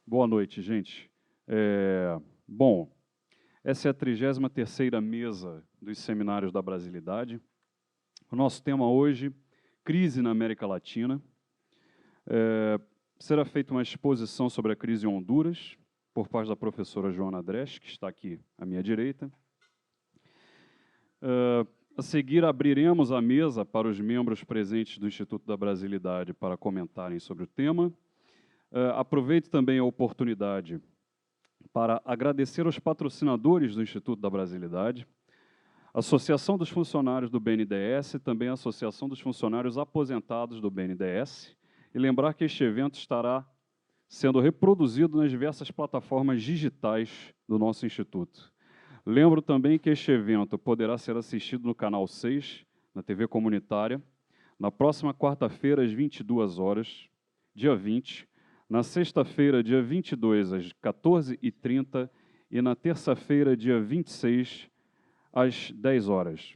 Boa noite, gente. Bom, essa é a 33ª mesa dos seminários da Brasilidade. O nosso tema hoje, crise na América Latina. Será feita uma exposição sobre a crise em Honduras, por parte da professora Joana Dresch, que está aqui à minha direita. A seguir, abriremos a mesa para os membros presentes do Instituto da Brasilidade para comentarem sobre o tema. Aproveito também a oportunidade para agradecer aos patrocinadores do Instituto da Brasilidade, a Associação dos Funcionários do BNDES e também a Associação dos Funcionários Aposentados do BNDES, e lembrar que este evento estará sendo reproduzido nas diversas plataformas digitais do nosso Instituto. Lembro também que este evento poderá ser assistido no Canal 6, na TV comunitária, na próxima quarta-feira, às 22 horas, dia 20, na sexta-feira, dia 22, às 14h30, e na terça-feira, dia 26, às 10 horas.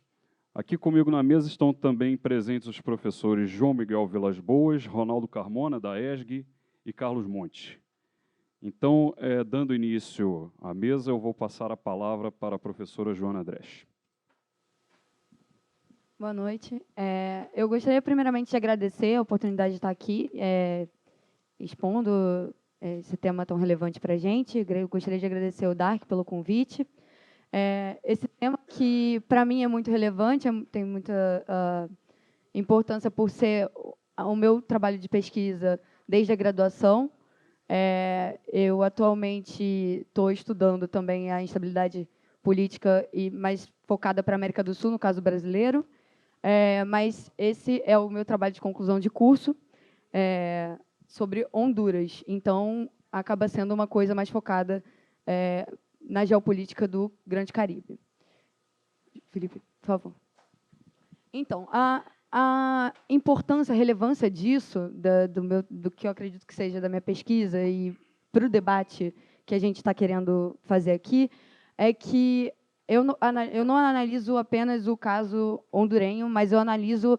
Aqui comigo na mesa estão também presentes os professores João Miguel Vilas Boas, Ronaldo Carmona, da ESG, e Carlos Monte. Então, dando início à mesa, eu vou passar a palavra para a professora Joana Dresch. Boa noite. Eu gostaria primeiramente de agradecer a oportunidade de estar aqui, expondo esse tema tão relevante para a gente. Eu gostaria de agradecer ao DARC pelo convite. Esse tema que, para mim, é muito relevante, tem muita importância por ser o meu trabalho de pesquisa desde a graduação. Eu, atualmente, estou estudando também a instabilidade política, mais focada para a América do Sul, no caso brasileiro. Mas esse é o meu trabalho de conclusão de curso, sobre Honduras. Então, acaba sendo uma coisa mais focada na geopolítica do Grande Caribe. Felipe, por favor. Então, a importância, a relevância disso, do que eu acredito que seja da minha pesquisa e para o debate que a gente está querendo fazer aqui, é que eu não analiso apenas o caso hondurenho, mas eu analiso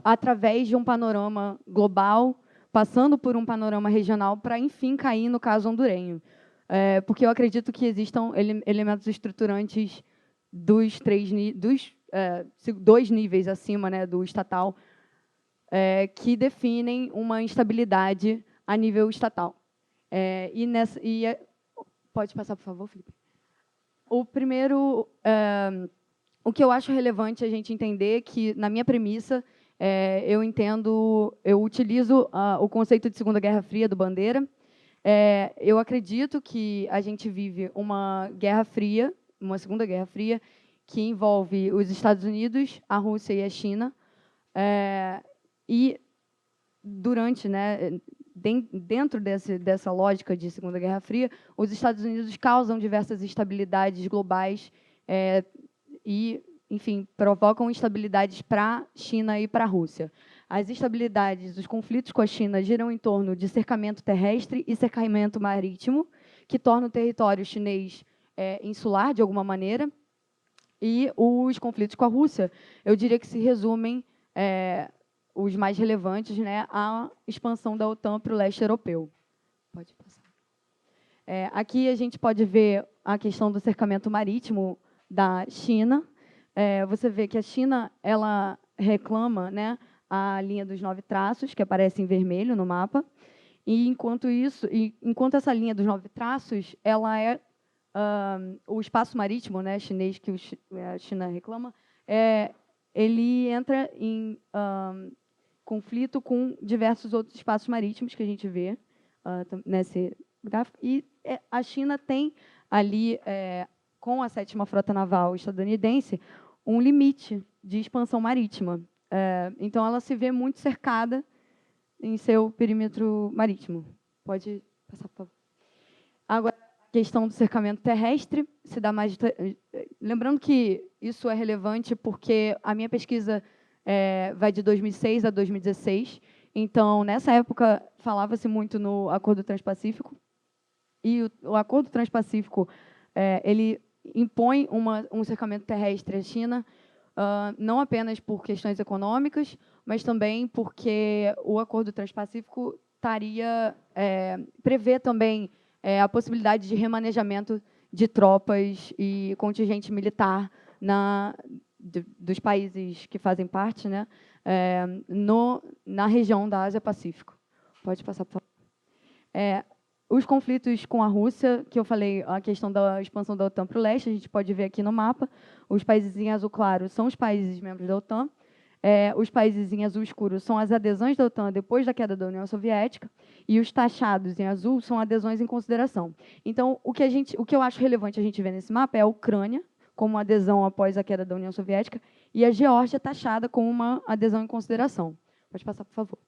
através de um panorama global, passando por um panorama regional, para, enfim, cair no caso hondurenho. Porque eu acredito que existam elementos estruturantes dos dois níveis acima, né, do estatal, que definem uma instabilidade a nível estatal. Pode passar, por favor, Felipe? O primeiro, o que eu acho relevante a gente entender que, na minha premissa, eu utilizo o conceito de Segunda Guerra Fria do Bandeira. Eu acredito que a gente vive uma Guerra Fria, uma Segunda Guerra Fria, que envolve os Estados Unidos, a Rússia e a China. E durante, né, dentro dessa lógica de Segunda Guerra Fria, os Estados Unidos causam diversas instabilidades globais e, enfim, provocam instabilidades para a China e para a Rússia. As instabilidades, os conflitos com a China giram em torno de cercamento terrestre e cercamento marítimo, que torna o território chinês insular, de alguma maneira, e os conflitos com a Rússia, eu diria que se resumem, os mais relevantes, né, à expansão da OTAN para o leste europeu. Pode passar. Aqui a gente pode ver a questão do cercamento marítimo da China. Você vê que a China ela reclama, né, a linha dos 9 traços, que aparece em vermelho no mapa, e enquanto essa linha dos 9 traços, ela é o espaço marítimo, né, chinês que a China reclama, ele entra em conflito com diversos outros espaços marítimos que a gente vê nesse gráfico. E a China tem ali, com a 7ª Frota Naval estadunidense, um limite de expansão marítima. Então, ela se vê muito cercada em seu perímetro marítimo. Pode passar, por favor. Agora, a questão do cercamento terrestre se dá mais... Lembrando que isso é relevante porque a minha pesquisa vai de 2006 a 2016. Então, nessa época, falava-se muito no Acordo Transpacífico. E o Acordo Transpacífico ele impõe um cercamento terrestre à China, não apenas por questões econômicas, mas também porque o Acordo Transpacífico prevê também a possibilidade de remanejamento de tropas e contingente militar dos países que fazem parte, né, na região da Ásia-Pacífico. Pode passar, por favor. Os conflitos com a Rússia, que eu falei, a questão da expansão da OTAN para o leste, a gente pode ver aqui no mapa. Os países em azul claro são os países membros da OTAN. Os países em azul escuro são as adesões da OTAN depois da queda da União Soviética, e os taxados em azul são adesões em consideração. Então, o que eu acho relevante a gente ver nesse mapa é a Ucrânia, como adesão após a queda da União Soviética, e a Geórgia taxada como uma adesão em consideração. Pode passar, por favor.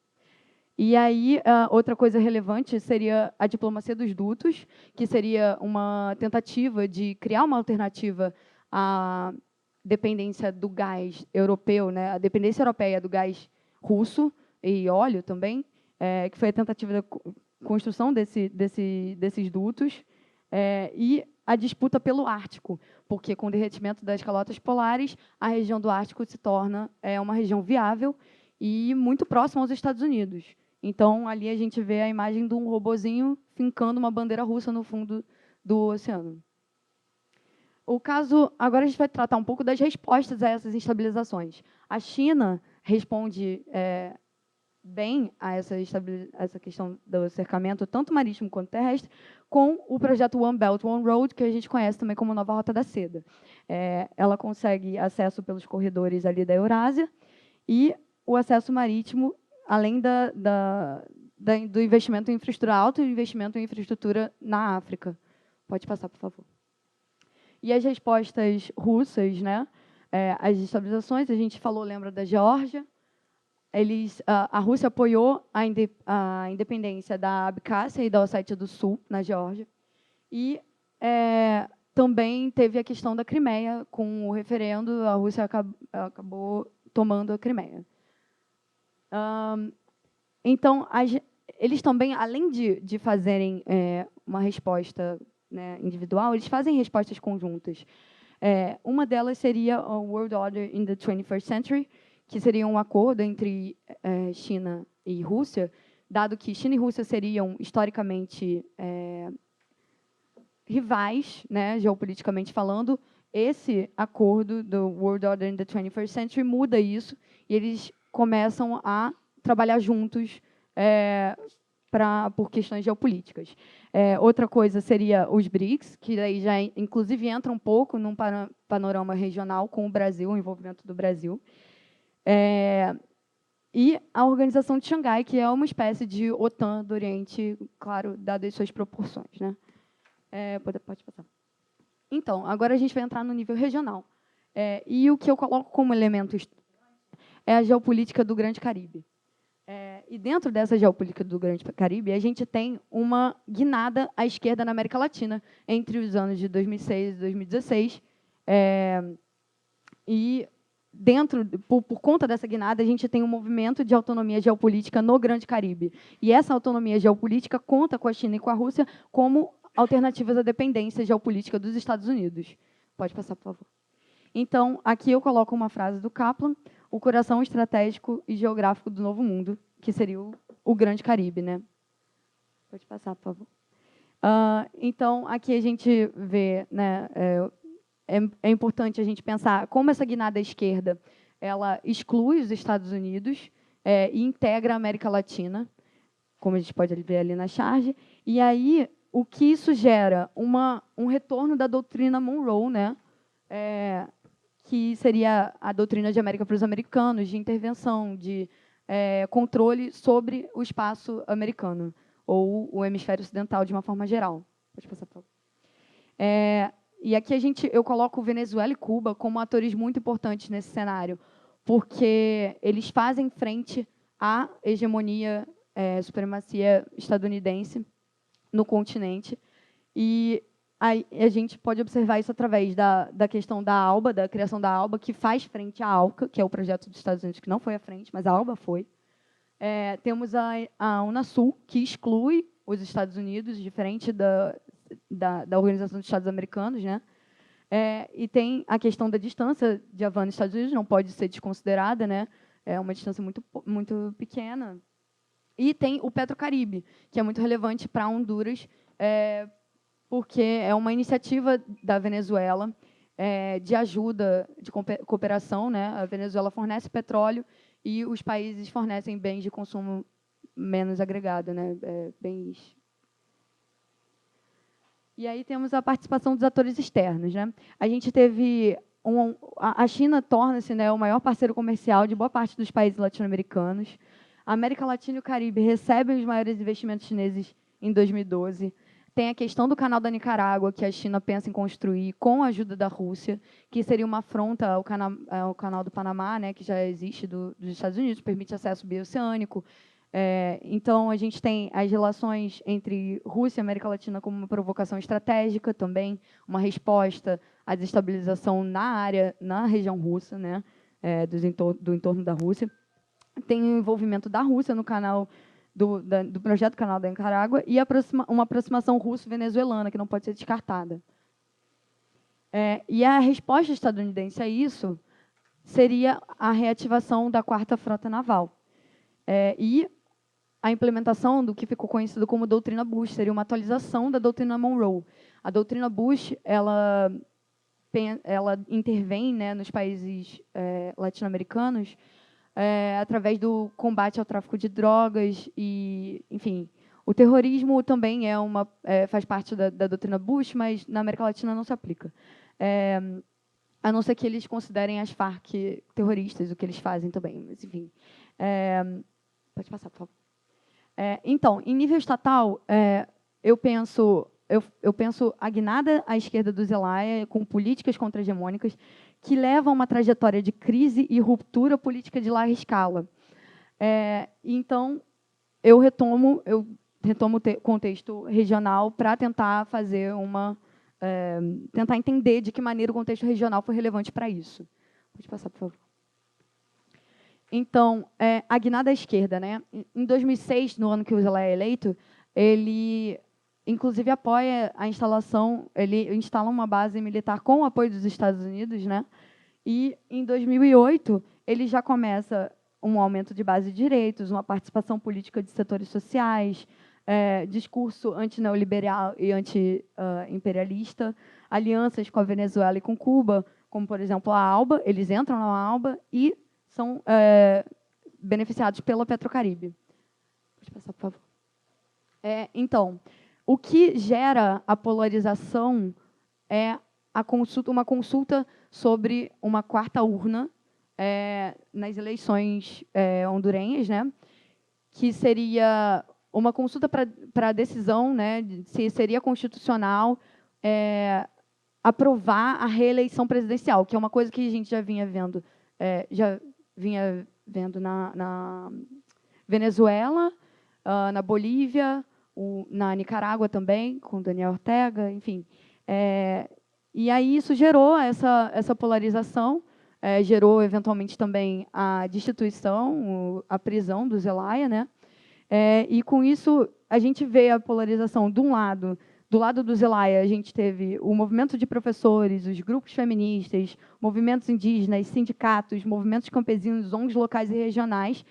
E aí, outra coisa relevante seria a diplomacia dos dutos, que seria uma tentativa de criar uma alternativa à dependência do gás europeu, né, a dependência europeia do gás russo e óleo também, que foi a tentativa da construção desses dutos, e a disputa pelo Ártico, porque com o derretimento das calotas polares, a região do Ártico se torna uma região viável e muito próxima aos Estados Unidos. Então, ali a gente vê a imagem de um robozinho fincando uma bandeira russa no fundo do oceano. Agora a gente vai tratar um pouco das respostas a essas instabilizações. A China responde bem a essa questão do cercamento, tanto marítimo quanto terrestre, com o projeto One Belt, One Road, que a gente conhece também como Nova Rota da Seda. Ela consegue acesso pelos corredores ali da Eurásia e o acesso marítimo, além do investimento em infraestrutura alto e investimento em infraestrutura na África. Pode passar, por favor. E as respostas russas, né? As estabilizações, a gente falou, lembra da Geórgia. A Rússia apoiou a independência da Abkhazia e da Ossétia do Sul, na Geórgia. E também teve a questão da Crimeia. Com o referendo, a Rússia acabou tomando a Crimeia. Então, eles também, além de fazerem uma resposta, né, individual, eles fazem respostas conjuntas. Uma delas seria o World Order in the 21st Century, que seria um acordo entre China e Rússia, dado que China e Rússia seriam, historicamente, rivais, né, geopoliticamente falando. Esse acordo do World Order in the 21st Century muda isso, e eles começam a trabalhar juntos por questões geopolíticas. Outra coisa seria os BRICS, que daí já, inclusive, entra um pouco num panorama regional com o Brasil, o envolvimento do Brasil. E a Organização de Xangai, que é uma espécie de OTAN do Oriente, claro, dadas as suas proporções, né? Pode passar. Então, agora a gente vai entrar no nível regional. E o que eu coloco como elemento é a geopolítica do Grande Caribe. E dentro dessa geopolítica do Grande Caribe, a gente tem uma guinada à esquerda na América Latina entre os anos de 2006 e 2016. E por conta dessa guinada, a gente tem um movimento de autonomia geopolítica no Grande Caribe. E essa autonomia geopolítica conta com a China e com a Rússia como alternativas à dependência geopolítica dos Estados Unidos. Pode passar, por favor. Então, aqui eu coloco uma frase do Kaplan: o coração estratégico e geográfico do Novo Mundo, que seria o Grande Caribe, né? Pode passar, por favor. Então, aqui a gente vê, né, é importante a gente pensar como essa guinada à esquerda ela exclui os Estados Unidos e integra a América Latina, como a gente pode ver ali na charge. E aí, o que isso gera? Um retorno da doutrina Monroe, né? Que seria a doutrina de América para os americanos, de intervenção, de controle sobre o espaço americano, ou o hemisfério ocidental, de uma forma geral. Pode passar, por favor. E aqui eu coloco Venezuela e Cuba como atores muito importantes nesse cenário, porque eles fazem frente à hegemonia, supremacia estadunidense no continente. E a gente pode observar isso através da questão da ALBA, da criação da ALBA, que faz frente à ALCA, que é o projeto dos Estados Unidos, que não foi à frente, mas a ALBA foi. Temos a Unasul, que exclui os Estados Unidos, diferente da Organização dos Estados Americanos, né? E tem a questão da distância de Havana e Estados Unidos, não pode ser desconsiderada, né? É uma distância muito, muito pequena. E tem o Petrocaribe, que é muito relevante para Honduras, porque é uma iniciativa da Venezuela de ajuda, de cooperação, né? A Venezuela fornece petróleo e os países fornecem bens de consumo menos agregado, né? Bens. E aí temos a participação dos atores externos, né? A gente teve a China torna-se, né, o maior parceiro comercial de boa parte dos países latino-americanos. A América Latina e o Caribe recebem os maiores investimentos chineses em 2012. Tem a questão do canal da Nicarágua, que a China pensa em construir com a ajuda da Rússia, que seria uma afronta ao canal do Panamá, né, que já existe dos Estados Unidos, permite acesso bioceânico. Então, a gente tem as relações entre Rússia e América Latina como uma provocação estratégica também, uma resposta à desestabilização na região russa, né, do entorno da Rússia. Tem o envolvimento da Rússia no canal do projeto Canal da Nicarágua e uma aproximação russo-venezuelana, que não pode ser descartada. E a resposta estadunidense a isso seria a reativação da 4ª Frota Naval. E a implementação do que ficou conhecido como doutrina Bush, seria uma atualização da doutrina Monroe. A doutrina Bush, ela intervém, né, nos países latino-americanos através do combate ao tráfico de drogas e, enfim, o terrorismo também faz parte da doutrina Bush, mas na América Latina não se aplica. A não ser que eles considerem as Farc terroristas, o que eles fazem também, mas, enfim. Pode passar, por favor. Então, em nível estatal, eu penso a guinada à esquerda do Zelaya com políticas contra-hegemônicas que levam a uma trajetória de crise e ruptura política de larga escala. Então, eu retomo o contexto regional para tentar tentar entender de que maneira o contexto regional foi relevante para isso. Pode passar, por favor. Então, a guinada à esquerda, né? Em 2006, no ano que o Zelaya é eleito, ele, inclusive, apoia a instalação, ele instala uma base militar com o apoio dos Estados Unidos, né? E, em 2008, ele já começa um aumento de base de direitos, uma participação política de setores sociais, discurso antineoliberal e anti-imperialista, alianças com a Venezuela e com Cuba, como, por exemplo, a ALBA, eles entram na ALBA e são beneficiados pela Petrocaribe. Pode passar, por favor. Então, o que gera a polarização é uma consulta sobre uma 4ª urna nas eleições hondurenhas, né, que seria uma consulta para a decisão, né, de se seria constitucional aprovar a reeleição presidencial, que é uma coisa que a gente já vinha vendo na Venezuela, na Bolívia, na Nicarágua também, com Daniel Ortega, enfim. E aí isso gerou essa polarização, gerou, eventualmente, também a destituição, a prisão do Zelaya, né? E, com isso, a gente vê a polarização, de um lado, do lado do Zelaya, a gente teve o movimento de professores, os grupos feministas, movimentos indígenas, sindicatos, movimentos campesinos, ONGs locais e regionais.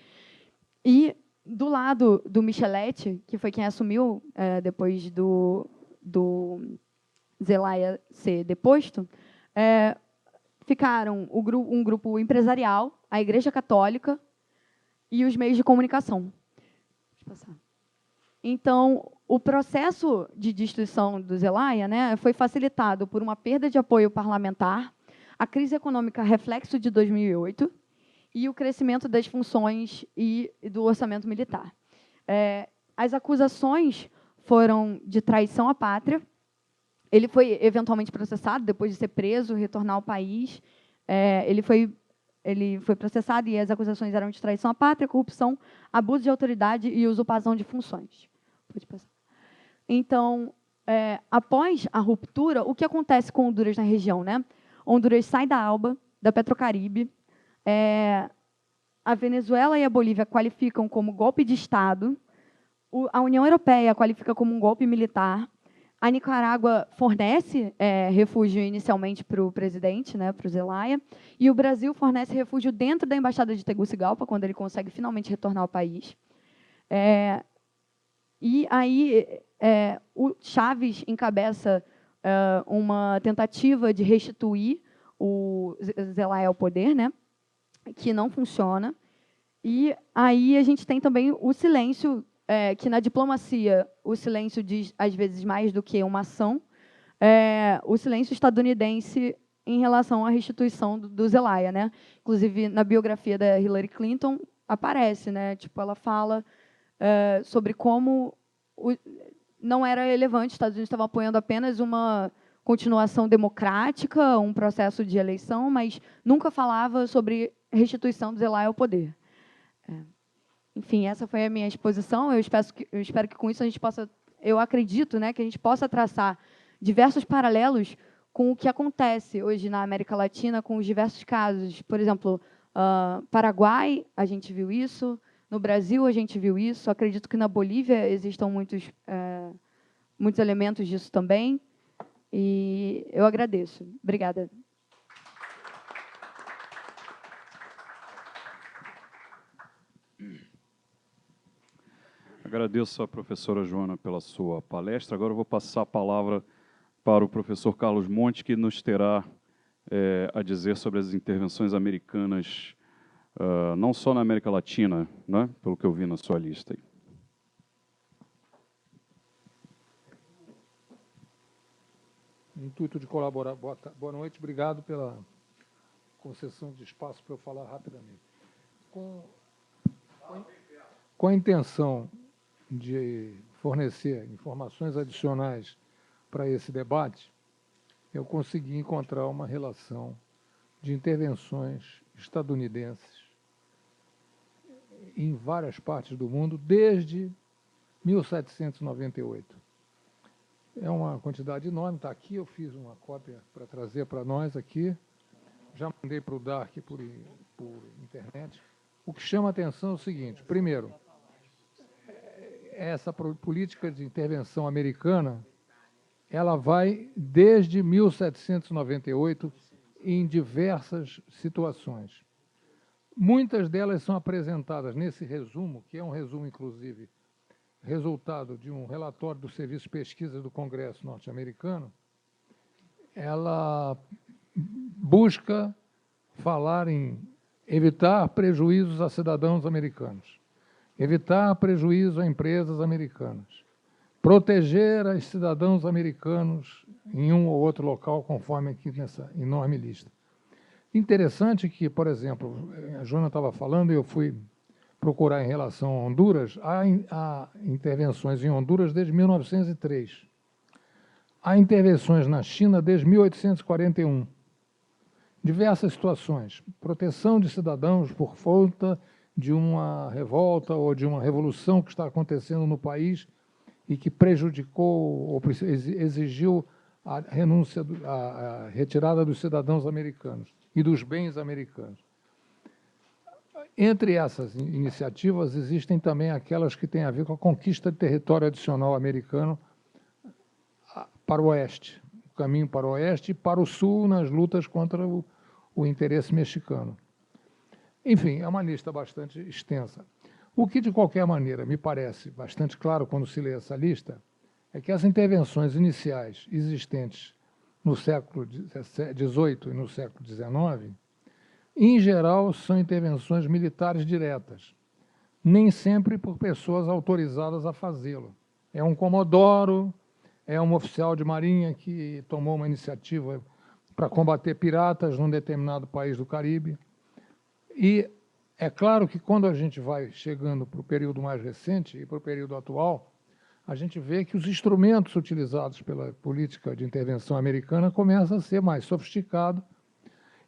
E, do lado do Micheletti, que foi quem assumiu depois do Zelaya ser deposto, ficaram um grupo empresarial, a Igreja Católica e os meios de comunicação. Deixa eu passar. Então, o processo de destituição do Zelaya, né, foi facilitado por uma perda de apoio parlamentar, a crise econômica reflexo de 2008 e o crescimento das funções e do orçamento militar. As acusações foram de traição à pátria. Ele foi eventualmente processado depois de ser preso, retornar ao país. Ele foi processado e as acusações eram de traição à pátria, corrupção, abuso de autoridade e usurpação de funções. Pode passar. Então, após a ruptura, o que acontece com Honduras na região, né? Honduras sai da ALBA, da Petrocaribe. A Venezuela e a Bolívia qualificam como golpe de Estado. A União Europeia qualifica como um golpe militar. A Nicarágua fornece refúgio inicialmente para o presidente, né, para o Zelaya, e o Brasil fornece refúgio dentro da Embaixada de Tegucigalpa, quando ele consegue finalmente retornar ao país. E aí o Chaves encabeça uma tentativa de restituir o Zelaya ao poder, né, que não funciona. E aí a gente tem também o silêncio, que na diplomacia o silêncio diz, às vezes, mais do que uma ação, o silêncio estadunidense em relação à restituição do Zelaya, né? Inclusive, na biografia da Hillary Clinton, aparece, né? Tipo, ela fala sobre como não era relevante, os Estados Unidos estavam apoiando apenas uma continuação democrática, um processo de eleição, mas nunca falava sobre restituição do Zelaya ao poder. Enfim, essa foi a minha exposição. Eu espero que com isso a gente possa, eu acredito, né, que a gente possa traçar diversos paralelos com o que acontece hoje na América Latina, com os diversos casos. Por exemplo, Paraguai, a gente viu isso. No Brasil, a gente viu isso. Acredito que na Bolívia existam muitos elementos disso também. E eu agradeço. Obrigada. Agradeço à professora Joana pela sua palestra. Agora eu vou passar a palavra para o professor Carlos Monte, que nos terá a dizer sobre as intervenções americanas, não só na América Latina, né, pelo que eu vi na sua lista. No intuito de colaborar, boa noite, obrigado pela concessão de espaço para eu falar rapidamente. Com a intenção de fornecer informações adicionais para esse debate, eu consegui encontrar uma relação de intervenções estadunidenses em várias partes do mundo desde 1798. É uma quantidade enorme, está aqui, eu fiz uma cópia para trazer para nós aqui, já mandei para o Dark por internet. O que chama a atenção é o seguinte: primeiro, essa política de intervenção americana, ela vai desde 1798 em diversas situações. Muitas delas são apresentadas nesse resumo, que é um resumo, inclusive, resultado de um relatório do Serviço de Pesquisa do Congresso norte-americano. Ela busca falar em evitar prejuízos a cidadãos americanos, evitar prejuízo a empresas americanas, proteger os cidadãos americanos em um ou outro local, conforme aqui nessa enorme lista. Interessante que, por exemplo, a Joana estava falando, e eu fui procurar em relação a Honduras, há intervenções em Honduras desde 1903. Há intervenções na China desde 1841. Diversas situações. Proteção de cidadãos por falta de uma revolta ou de uma revolução que está acontecendo no país e que prejudicou ou exigiu a renúncia, a retirada dos cidadãos americanos e dos bens americanos. Entre essas iniciativas, existem também aquelas que têm a ver com a conquista de território adicional americano para o oeste, o caminho para o oeste e para o sul nas lutas contra o interesse mexicano. Enfim, é uma lista bastante extensa. O que, de qualquer maneira, me parece bastante claro quando se lê essa lista, é que as intervenções iniciais existentes no século XVIII e no século XIX, em geral, são intervenções militares diretas, nem sempre por pessoas autorizadas a fazê-lo. É um comodoro, é um oficial de marinha que tomou uma iniciativa para combater piratas num determinado país do Caribe. E é claro que quando a gente vai chegando para o período mais recente e para o período atual, a gente vê que os instrumentos utilizados pela política de intervenção americana começam a ser mais sofisticados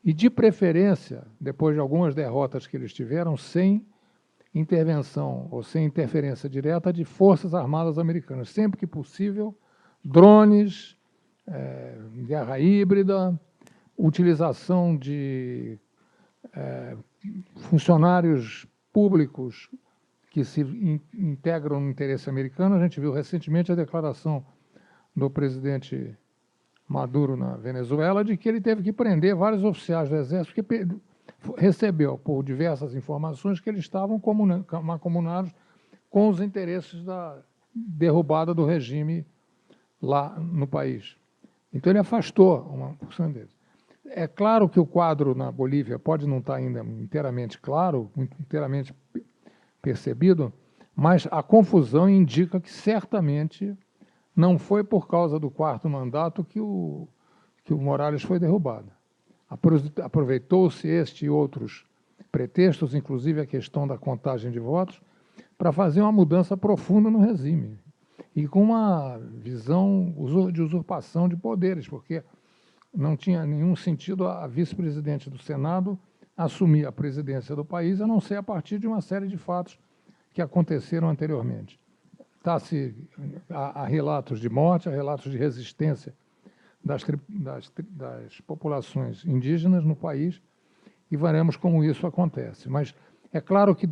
e, de preferência, depois de algumas derrotas que eles tiveram, sem intervenção ou sem interferência direta de forças armadas americanas. Sempre que possível, drones, guerra híbrida, utilização de funcionários públicos que se integram no interesse americano. A gente viu recentemente a declaração do presidente Maduro na Venezuela de que ele teve que prender vários oficiais do Exército que recebeu, por diversas informações, que eles estavam macumunados com os interesses da derrubada do regime lá no país. Então, ele afastou uma porção deles. É claro que o quadro na Bolívia pode não estar ainda inteiramente claro, inteiramente percebido, mas a confusão indica que certamente não foi por causa do quarto mandato que o Morales foi derrubado. Aproveitou-se este e outros pretextos, inclusive a questão da contagem de votos, para fazer uma mudança profunda no regime e com uma visão de usurpação de poderes, porque não tinha nenhum sentido a vice-presidente do Senado assumir a presidência do país, a não ser a partir de uma série de fatos que aconteceram anteriormente. Há relatos de morte, há relatos de resistência das populações indígenas no país, e veremos como isso acontece. Mas é claro que,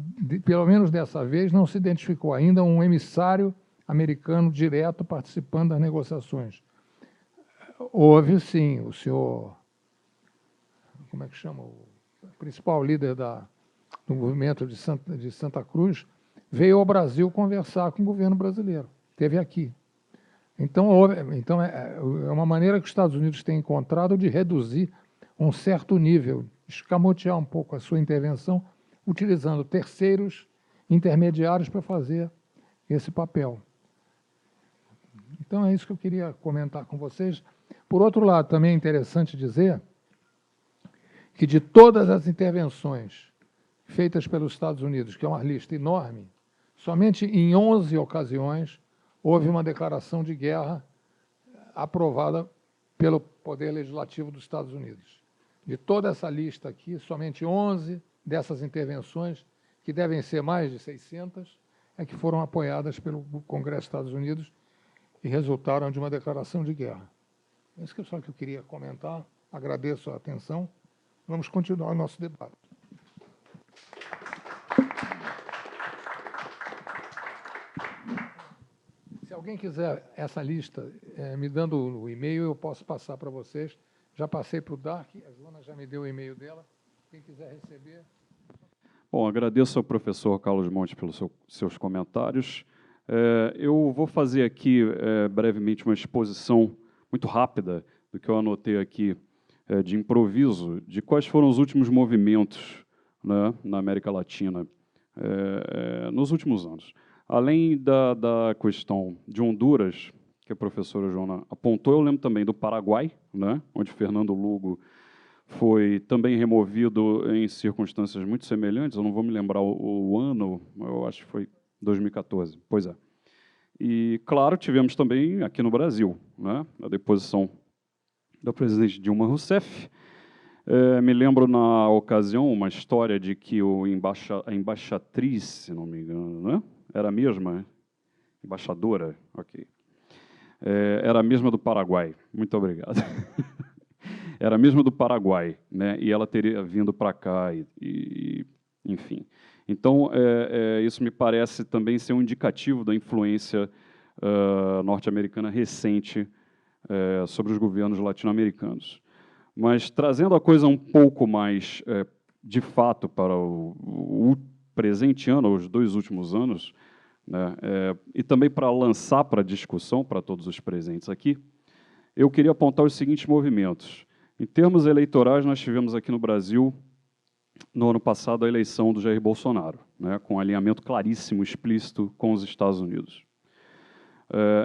pelo menos dessa vez, não se identificou ainda um emissário americano direto participando das negociações. Houve, sim, o senhor, como é que chama, o principal líder do movimento de Santa Cruz, veio ao Brasil conversar com o governo brasileiro, esteve aqui. Então é uma maneira que os Estados Unidos têm encontrado de reduzir um certo nível, escamotear um pouco a sua intervenção, utilizando terceiros intermediários para fazer esse papel. Então, é isso que eu queria comentar com vocês. Por outro lado, também é interessante dizer que de todas as intervenções feitas pelos Estados Unidos, que é uma lista enorme, somente em 11 ocasiões houve uma declaração de guerra aprovada pelo Poder Legislativo dos Estados Unidos. De toda essa lista aqui, somente 11 dessas intervenções, que devem ser mais de 600, é que foram apoiadas pelo Congresso dos Estados Unidos e resultaram de uma declaração de guerra. É isso que só que eu queria comentar. Agradeço a atenção. Vamos continuar o nosso debate. Se alguém quiser essa lista, me dando o e-mail, eu posso passar para vocês. Já passei para o Dark, a Joana já me deu o e-mail dela. Quem quiser receber... Bom, agradeço ao professor Carlos Monte pelos seus comentários. Eu vou fazer aqui, brevemente, uma exposição muito rápida do que eu anotei aqui de improviso, de quais foram os últimos movimentos, né, na América Latina nos últimos anos. Além da questão de Honduras, que a professora Joana apontou, eu lembro também do Paraguai, né, onde Fernando Lugo foi também removido em circunstâncias muito semelhantes. Eu não vou me lembrar o ano, eu acho que foi 2014. Pois é. E, claro, tivemos também aqui no Brasil, né, a deposição da presidente Dilma Rousseff. Me lembro, na ocasião, uma história de que a embaixatriz, se não me engano, né, era a mesma, embaixadora, ok, era a mesma do Paraguai. Muito obrigado. Era a mesma do Paraguai, né, e ela teria vindo para cá, enfim. Então, isso me parece também ser um indicativo da influência norte-americana recente sobre os governos latino-americanos. Mas, trazendo a coisa um pouco mais, de fato, para o presente ano, os 2 últimos anos, né, e também para lançar para discussão, para todos os presentes aqui, eu queria apontar os seguintes movimentos. Em termos eleitorais, nós tivemos aqui no Brasil, no ano passado, a eleição do Jair Bolsonaro, né, com alinhamento claríssimo, explícito com os Estados Unidos.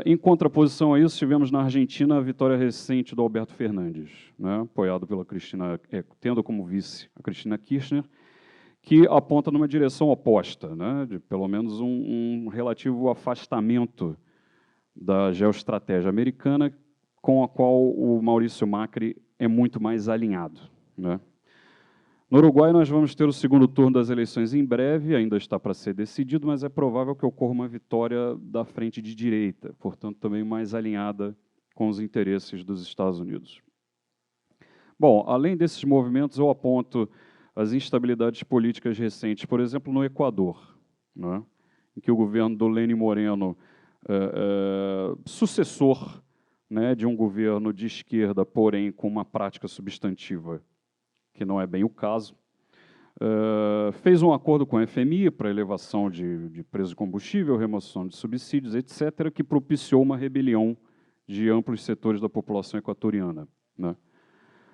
Em contraposição a isso, tivemos na Argentina a vitória recente do Alberto Fernandes, né, apoiado pela Cristina, tendo como vice a Cristina Kirchner, que aponta numa direção oposta, né, de pelo menos um relativo afastamento da geoestratégia americana, com a qual o Maurício Macri é muito mais alinhado, né? No Uruguai, nós vamos ter o segundo turno das eleições em breve, ainda está para ser decidido, mas é provável que ocorra uma vitória da frente de direita, portanto, também mais alinhada com os interesses dos Estados Unidos. Bom, além desses movimentos, eu aponto as instabilidades políticas recentes, por exemplo, no Equador, né, em que o governo do Lenín Moreno, sucessor, né, de um governo de esquerda, porém com uma prática substantiva que não é bem o caso, Fez um acordo com a FMI para elevação de preço de combustível, remoção de subsídios, etc., que propiciou uma rebelião de amplos setores da população equatoriana, né?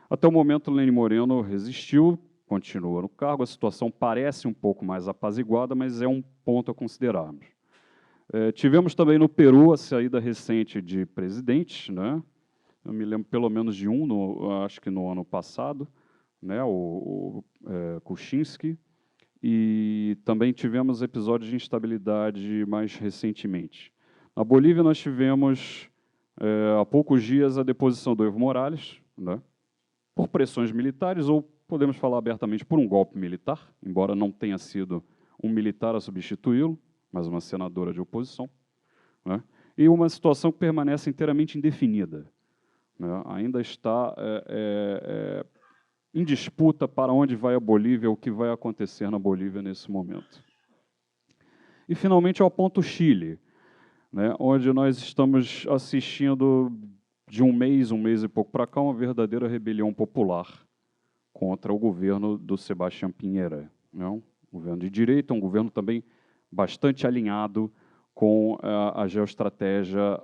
Até o momento, Lenin Moreno resistiu, continua no cargo, a situação parece um pouco mais apaziguada, mas é um ponto a considerarmos. Tivemos também no Peru a saída recente de presidentes, né? Eu me lembro pelo menos de acho que no ano passado, né? O Kuczynski, e também tivemos episódios de instabilidade mais recentemente. Na Bolívia, nós tivemos, há poucos dias, a deposição do Evo Morales, né? Por pressões militares, ou podemos falar abertamente por um golpe militar, embora não tenha sido um militar a substituí-lo, mas uma senadora de oposição, né? E uma situação que permanece inteiramente indefinida, né? Ainda está em disputa para onde vai a Bolívia, o que vai acontecer na Bolívia nesse momento. E, finalmente, ao ponto Chile, né? Onde nós estamos assistindo, de um mês e pouco para cá, uma verdadeira rebelião popular contra o governo do Sebastián Piñera, né? Um governo de direita, um governo também bastante alinhado com a geoestratégia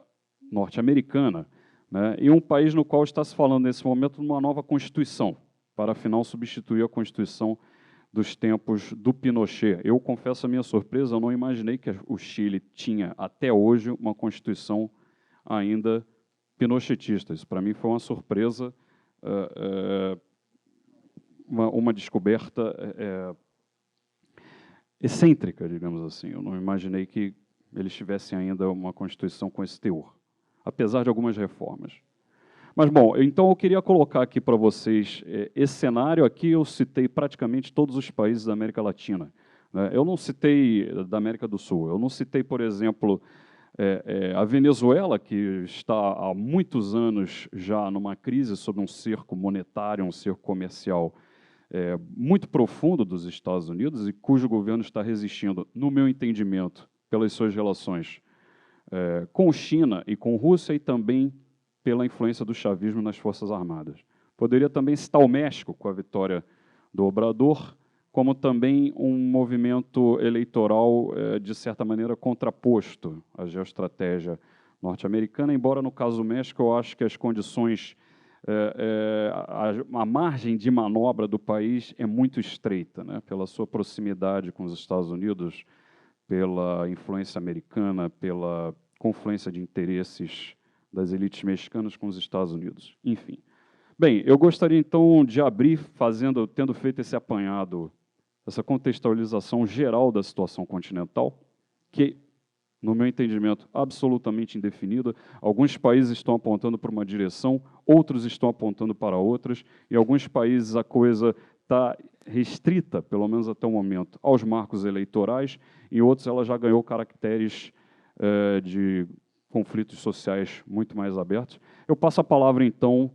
norte-americana, né? E um país no qual está se falando, nesse momento, de uma nova Constituição, para, afinal, substituir a Constituição dos tempos do Pinochet. Eu confesso a minha surpresa, eu não imaginei que o Chile tinha, até hoje, uma Constituição ainda pinochetista. Isso, para mim, foi uma surpresa, uma descoberta excêntrica, digamos assim. Eu não imaginei que eles tivessem ainda uma Constituição com esse teor, apesar de algumas reformas. Mas, bom, então eu queria colocar aqui para vocês esse cenário. Aqui eu citei praticamente todos os países da América Latina, né? Eu não citei da América do Sul, eu não citei, por exemplo, a Venezuela, que está há muitos anos já numa crise sob um cerco monetário, um cerco comercial muito profundo dos Estados Unidos e cujo governo está resistindo, no meu entendimento, pelas suas relações com China e com Rússia e também pela influência do chavismo nas Forças Armadas. Poderia também citar o México, com a vitória do Obrador, como também um movimento eleitoral, de certa maneira, contraposto à geoestratégia norte-americana, embora, no caso do México, eu acho que as condições, a margem de manobra do país é muito estreita, né? Pela sua proximidade com os Estados Unidos, pela influência americana, pela confluência de interesses das elites mexicanas com os Estados Unidos. Enfim. Bem, eu gostaria, então, de abrir tendo feito esse apanhado, essa contextualização geral da situação continental, que, no meu entendimento, absolutamente indefinida. Alguns países estão apontando para uma direção, outros estão apontando para outras, e em alguns países a coisa está restrita, pelo menos até o momento, aos marcos eleitorais, em outros ela já ganhou caracteres de conflitos sociais muito mais abertos. Eu passo a palavra, então,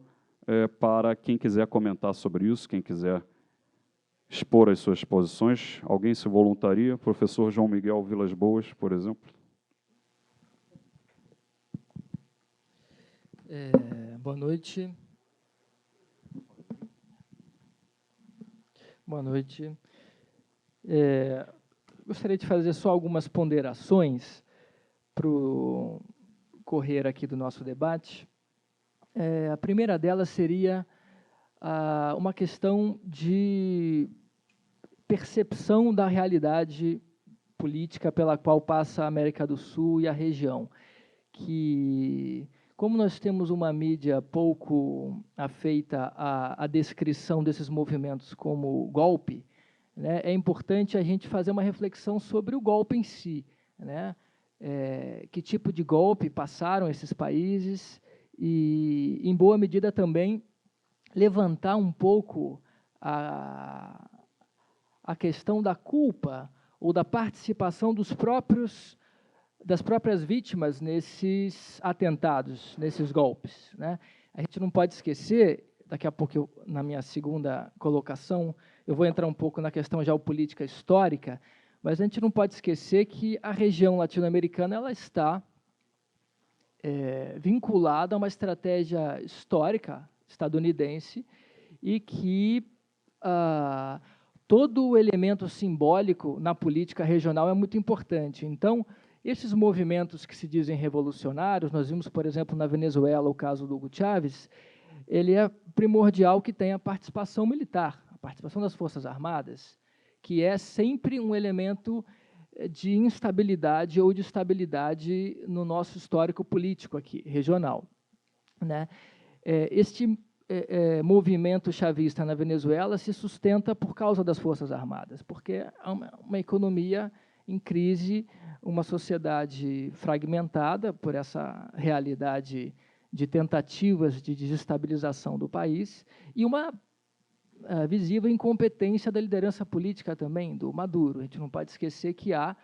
para quem quiser comentar sobre isso, quem quiser expor as suas posições. Alguém se voluntaria? Professor João Miguel Vilas Boas, por exemplo. Boa noite. Boa noite. Gostaria de fazer só algumas ponderações para o correr aqui do nosso debate. A primeira delas seria uma questão de percepção da realidade política pela qual passa a América do Sul e a região, que, como nós temos uma mídia pouco afeita à descrição desses movimentos como golpe, né, é importante a gente fazer uma reflexão sobre o golpe em si, né? Que tipo de golpe passaram esses países e, em boa medida, também levantar um pouco a questão da culpa ou da participação das próprias vítimas nesses atentados, nesses golpes, né? A gente não pode esquecer, daqui a pouco, na minha segunda colocação, eu vou entrar um pouco na questão geopolítica histórica, mas a gente não pode esquecer que a região latino-americana ela está vinculada a uma estratégia histórica estadunidense e que todo o elemento simbólico na política regional é muito importante. Então, esses movimentos que se dizem revolucionários, nós vimos, por exemplo, na Venezuela, o caso do Hugo Chávez, ele é primordial que tenha participação militar, a participação das Forças Armadas, que é sempre um elemento de instabilidade ou de estabilidade no nosso histórico político aqui, regional, né? Este movimento chavista na Venezuela se sustenta por causa das Forças Armadas, porque é uma economia em crise, uma sociedade fragmentada por essa realidade de tentativas de desestabilização do país e uma visível incompetência da liderança política também, do Maduro. A gente não pode esquecer que há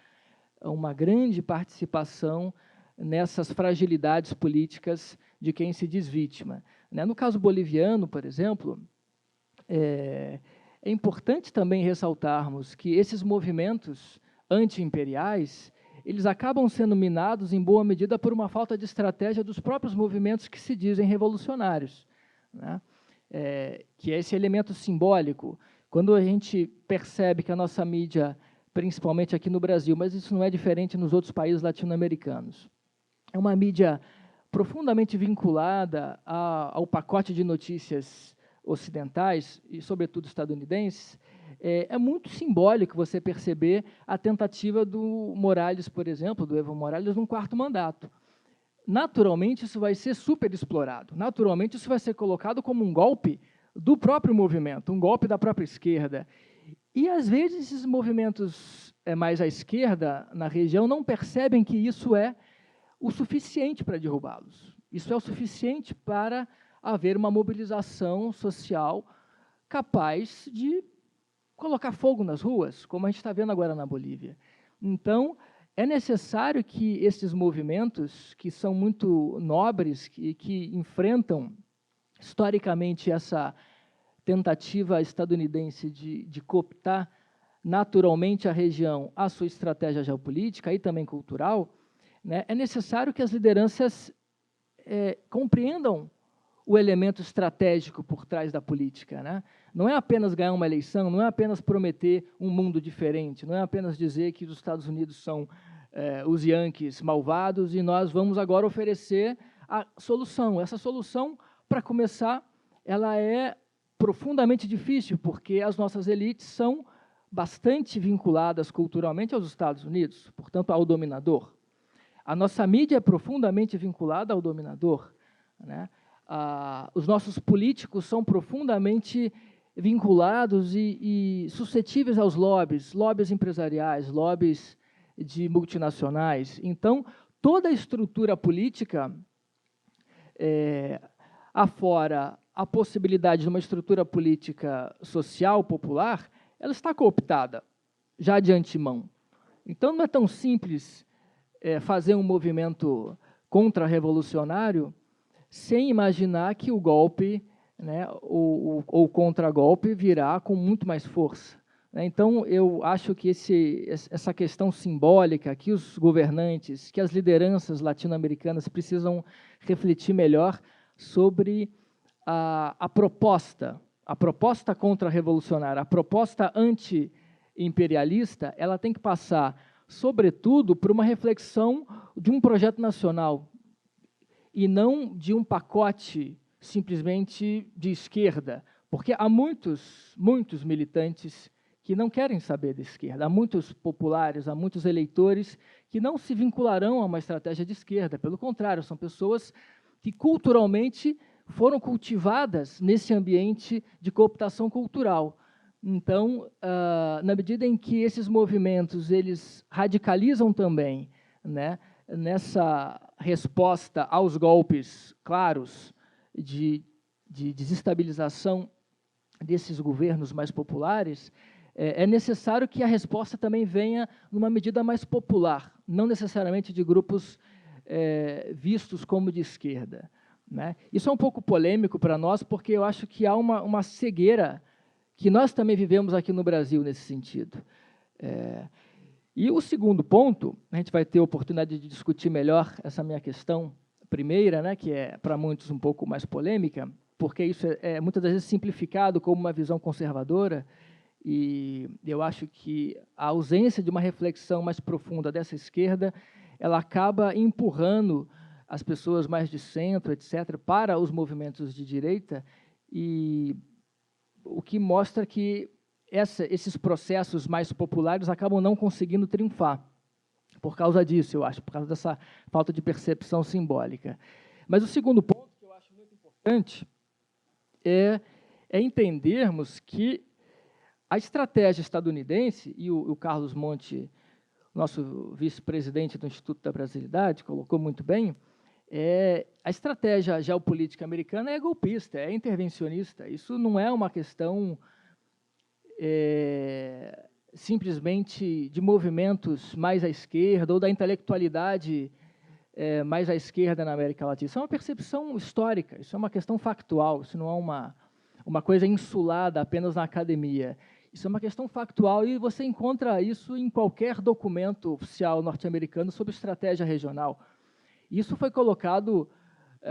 uma grande participação nessas fragilidades políticas de quem se diz vítima. No caso boliviano, por exemplo, é importante também ressaltarmos que esses movimentos anti-imperiais, eles acabam sendo minados em boa medida por uma falta de estratégia dos próprios movimentos que se dizem revolucionários, né? Que é esse elemento simbólico. Quando a gente percebe que a nossa mídia, principalmente aqui no Brasil, mas isso não é diferente nos outros países latino-americanos, é uma mídia profundamente vinculada ao pacote de notícias ocidentais, e sobretudo estadunidenses, é muito simbólico você perceber a tentativa do Morales, por exemplo, do Evo Morales, num quarto mandato. Naturalmente, isso vai ser super explorado. Naturalmente, isso vai ser colocado como um golpe do próprio movimento, um golpe da própria esquerda. E, às vezes, esses movimentos mais à esquerda na região não percebem que isso é o suficiente para derrubá-los. Isso é o suficiente para haver uma mobilização social capaz de colocar fogo nas ruas, como a gente está vendo agora na Bolívia. Então, é necessário que esses movimentos, que são muito nobres e que enfrentam historicamente essa tentativa estadunidense de cooptar naturalmente a região à sua estratégia geopolítica e também cultural, né, é necessário que as lideranças compreendam o elemento estratégico por trás da política, né? Não é apenas ganhar uma eleição, não é apenas prometer um mundo diferente, não é apenas dizer que os Estados Unidos são os Yankees malvados e nós vamos agora oferecer a solução. Essa solução, para começar, ela é profundamente difícil, porque as nossas elites são bastante vinculadas culturalmente aos Estados Unidos, portanto, ao dominador. A nossa mídia é profundamente vinculada ao dominador, né? Os nossos políticos são profundamente vinculados e suscetíveis aos lobbies empresariais, lobbies de multinacionais. Então, toda a estrutura política, afora a possibilidade de uma estrutura política social, popular, ela está cooptada, já de antemão. Então, não é tão simples fazer um movimento contra-revolucionário sem imaginar que o golpe, né, ou contra-golpe virá com muito mais força. Então, eu acho que essa questão simbólica que os governantes, que as lideranças latino-americanas precisam refletir melhor sobre a proposta contra-revolucionária, a proposta anti-imperialista, ela tem que passar, sobretudo, por uma reflexão de um projeto nacional e não de um pacote simplesmente de esquerda, porque há muitos militantes que não querem saber da esquerda, há muitos populares, há muitos eleitores que não se vincularão a uma estratégia de esquerda, pelo contrário, são pessoas que culturalmente foram cultivadas nesse ambiente de cooptação cultural. Então, na medida em que esses movimentos eles radicalizam também, né, nessa resposta aos golpes claros de desestabilização desses governos mais populares, é necessário que a resposta também venha numa medida mais popular, não necessariamente de grupos vistos como de esquerda, né? Isso é um pouco polêmico para nós, porque eu acho que há uma cegueira que nós também vivemos aqui no Brasil nesse sentido. E o segundo ponto, a gente vai ter a oportunidade de discutir melhor essa minha questão primeira, né, que é para muitos um pouco mais polêmica, porque isso é muitas das vezes simplificado como uma visão conservadora, E eu acho que a ausência de uma reflexão mais profunda dessa esquerda, ela acaba empurrando as pessoas mais de centro, etc., para os movimentos de direita, e o que mostra que esses processos mais populares acabam não conseguindo triunfar, por causa disso, eu acho, por causa dessa falta de percepção simbólica. Mas o segundo ponto, que eu acho muito importante, é entendermos que a estratégia estadunidense, e o Carlos Monti, nosso vice-presidente do Instituto da Brasilidade, colocou muito bem, a estratégia geopolítica americana é golpista, é intervencionista. Isso não é uma questão simplesmente de movimentos mais à esquerda ou da intelectualidade mais à esquerda na América Latina. Isso é uma percepção histórica, isso é uma questão factual, isso não é uma coisa insulada apenas na academia. Isso é uma questão factual e você encontra isso em qualquer documento oficial norte-americano sobre estratégia regional. Isso foi colocado,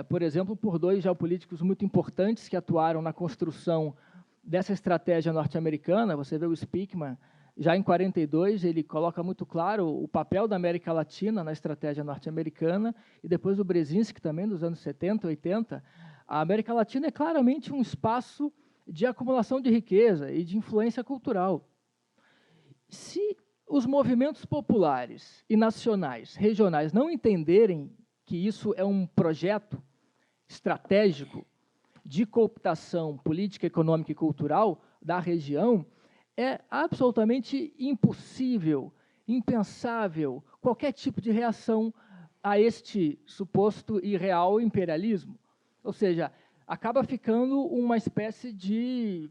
por exemplo, por dois geopolíticos muito importantes que atuaram na construção dessa estratégia norte-americana. Você vê o Speakman, já em 42, ele coloca muito claro o papel da América Latina na estratégia norte-americana, e depois o Brzezinski também, nos anos 70, 80. A América Latina é claramente um espaço de acumulação de riqueza e de influência cultural. Se os movimentos populares e nacionais, regionais, não entenderem que isso é um projeto estratégico de cooptação política, econômica e cultural da região, é absolutamente impossível, impensável qualquer tipo de reação a este suposto e real imperialismo. Ou seja, acaba ficando uma espécie de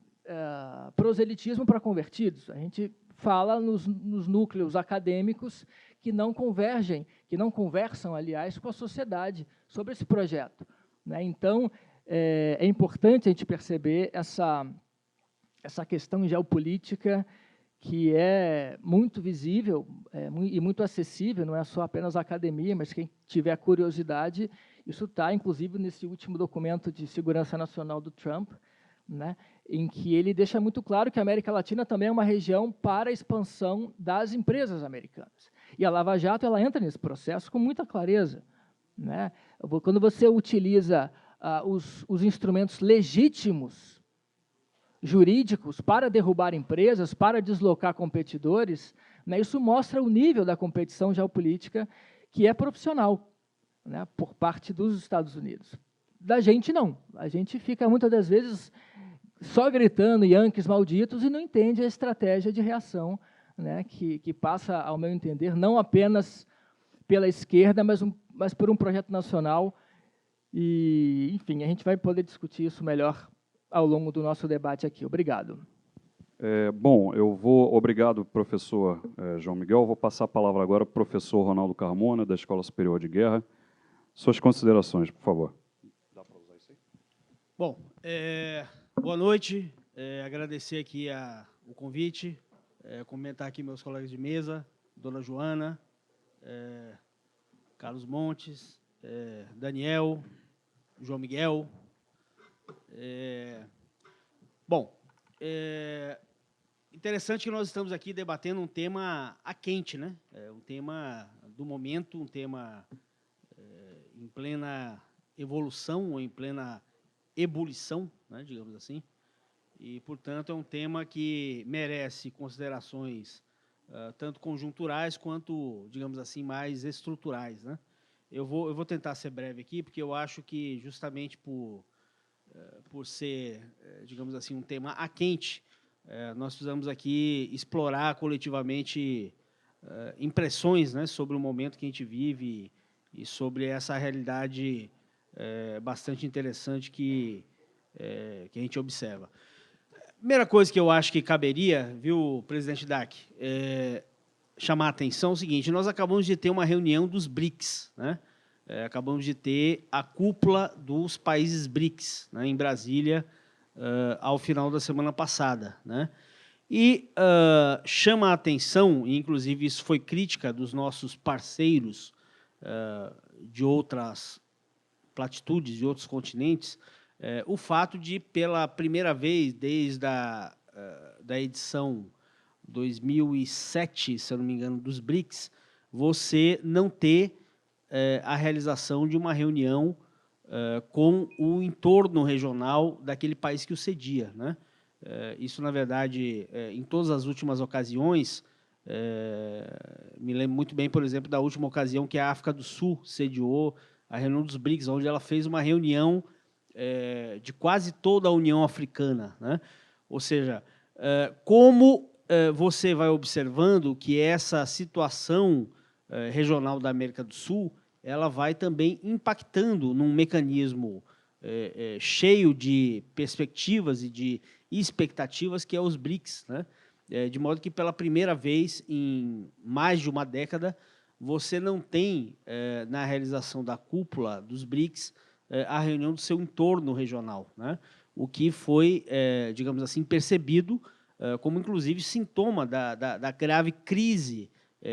proselitismo para convertidos. A gente fala nos núcleos acadêmicos que não convergem, que não conversam, aliás, com a sociedade sobre esse projeto, né? Então, é importante a gente perceber essa questão geopolítica que é muito visível e muito acessível, não é só apenas a academia, mas quem tiver curiosidade, isso está, inclusive, nesse último documento de segurança nacional do Trump, né, em que ele deixa muito claro que a América Latina também é uma região para a expansão das empresas americanas. E a Lava Jato ela entra nesse processo com muita clareza, né? Quando você utiliza os instrumentos legítimos jurídicos para derrubar empresas, para deslocar competidores, né, isso mostra o nível da competição geopolítica que é profissional, né, por parte dos Estados Unidos. Da gente, não. A gente fica, muitas das vezes, só gritando Yankees malditos e não entende a estratégia de reação, né, que passa, ao meu entender, não apenas pela esquerda, mas por um projeto nacional. E, enfim, a gente vai poder discutir isso melhor ao longo do nosso debate aqui. Obrigado. Bom, obrigado, professor João Miguel. Eu vou passar a palavra agora para o professor Ronaldo Carmona, da Escola Superior de Guerra. Suas considerações, por favor. Dá para usar isso aí? Bom, boa noite. Agradecer aqui o convite, cumprimentar aqui meus colegas de mesa, dona Joana, Carlos Montes, Daniel, João Miguel. Bom, interessante que nós estamos aqui debatendo um tema quente, né? Um tema do momento, um tema em plena evolução, ou em plena ebulição, né, digamos assim, e, portanto, é um tema que merece considerações tanto conjunturais quanto, digamos assim, mais estruturais, né? Eu vou tentar ser breve aqui, porque eu acho que, justamente por ser, digamos assim, um tema quente, nós precisamos aqui explorar coletivamente impressões, né, sobre o momento que a gente vive e sobre essa realidade bastante interessante que a gente observa. Primeira coisa que eu acho que caberia, viu, presidente Dac, chamar a atenção é o seguinte: nós acabamos de ter uma reunião dos BRICS, né? Acabamos de ter a cúpula dos países BRICS, né, em Brasília, ao final da semana passada, né? E chama a atenção, e inclusive isso foi crítica dos nossos parceiros de outras latitudes, de outros continentes, o fato de, pela primeira vez desde da edição 2007, se eu não me engano, dos BRICS, você não ter a realização de uma reunião com o entorno regional daquele país que o cedia, né? Isso, na verdade, em todas as últimas ocasiões, me lembro muito bem, por exemplo, da última ocasião que a África do Sul sediou a reunião dos BRICS, onde ela fez uma reunião de quase toda a União Africana, né? Ou seja, como você vai observando que essa situação regional da América do Sul, ela vai também impactando num mecanismo cheio de perspectivas e de expectativas, que é os BRICS, né? De modo que, pela primeira vez em mais de uma década, você não tem, na realização da cúpula dos BRICS, a reunião do seu entorno regional, né? O que foi, digamos assim, percebido como, inclusive, sintoma da grave crise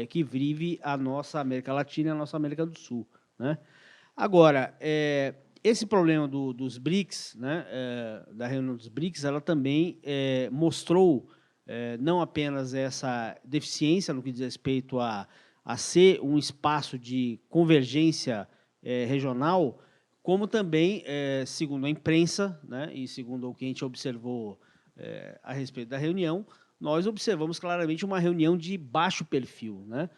que vive a nossa América Latina e a nossa América do Sul, né? Agora, esse problema dos BRICS, né, da reunião dos BRICS, ela também mostrou não apenas essa deficiência no que diz respeito a ser um espaço de convergência regional, como também, segundo a imprensa, né, e segundo o que a gente observou a respeito da reunião, nós observamos claramente uma reunião de baixo perfil, né?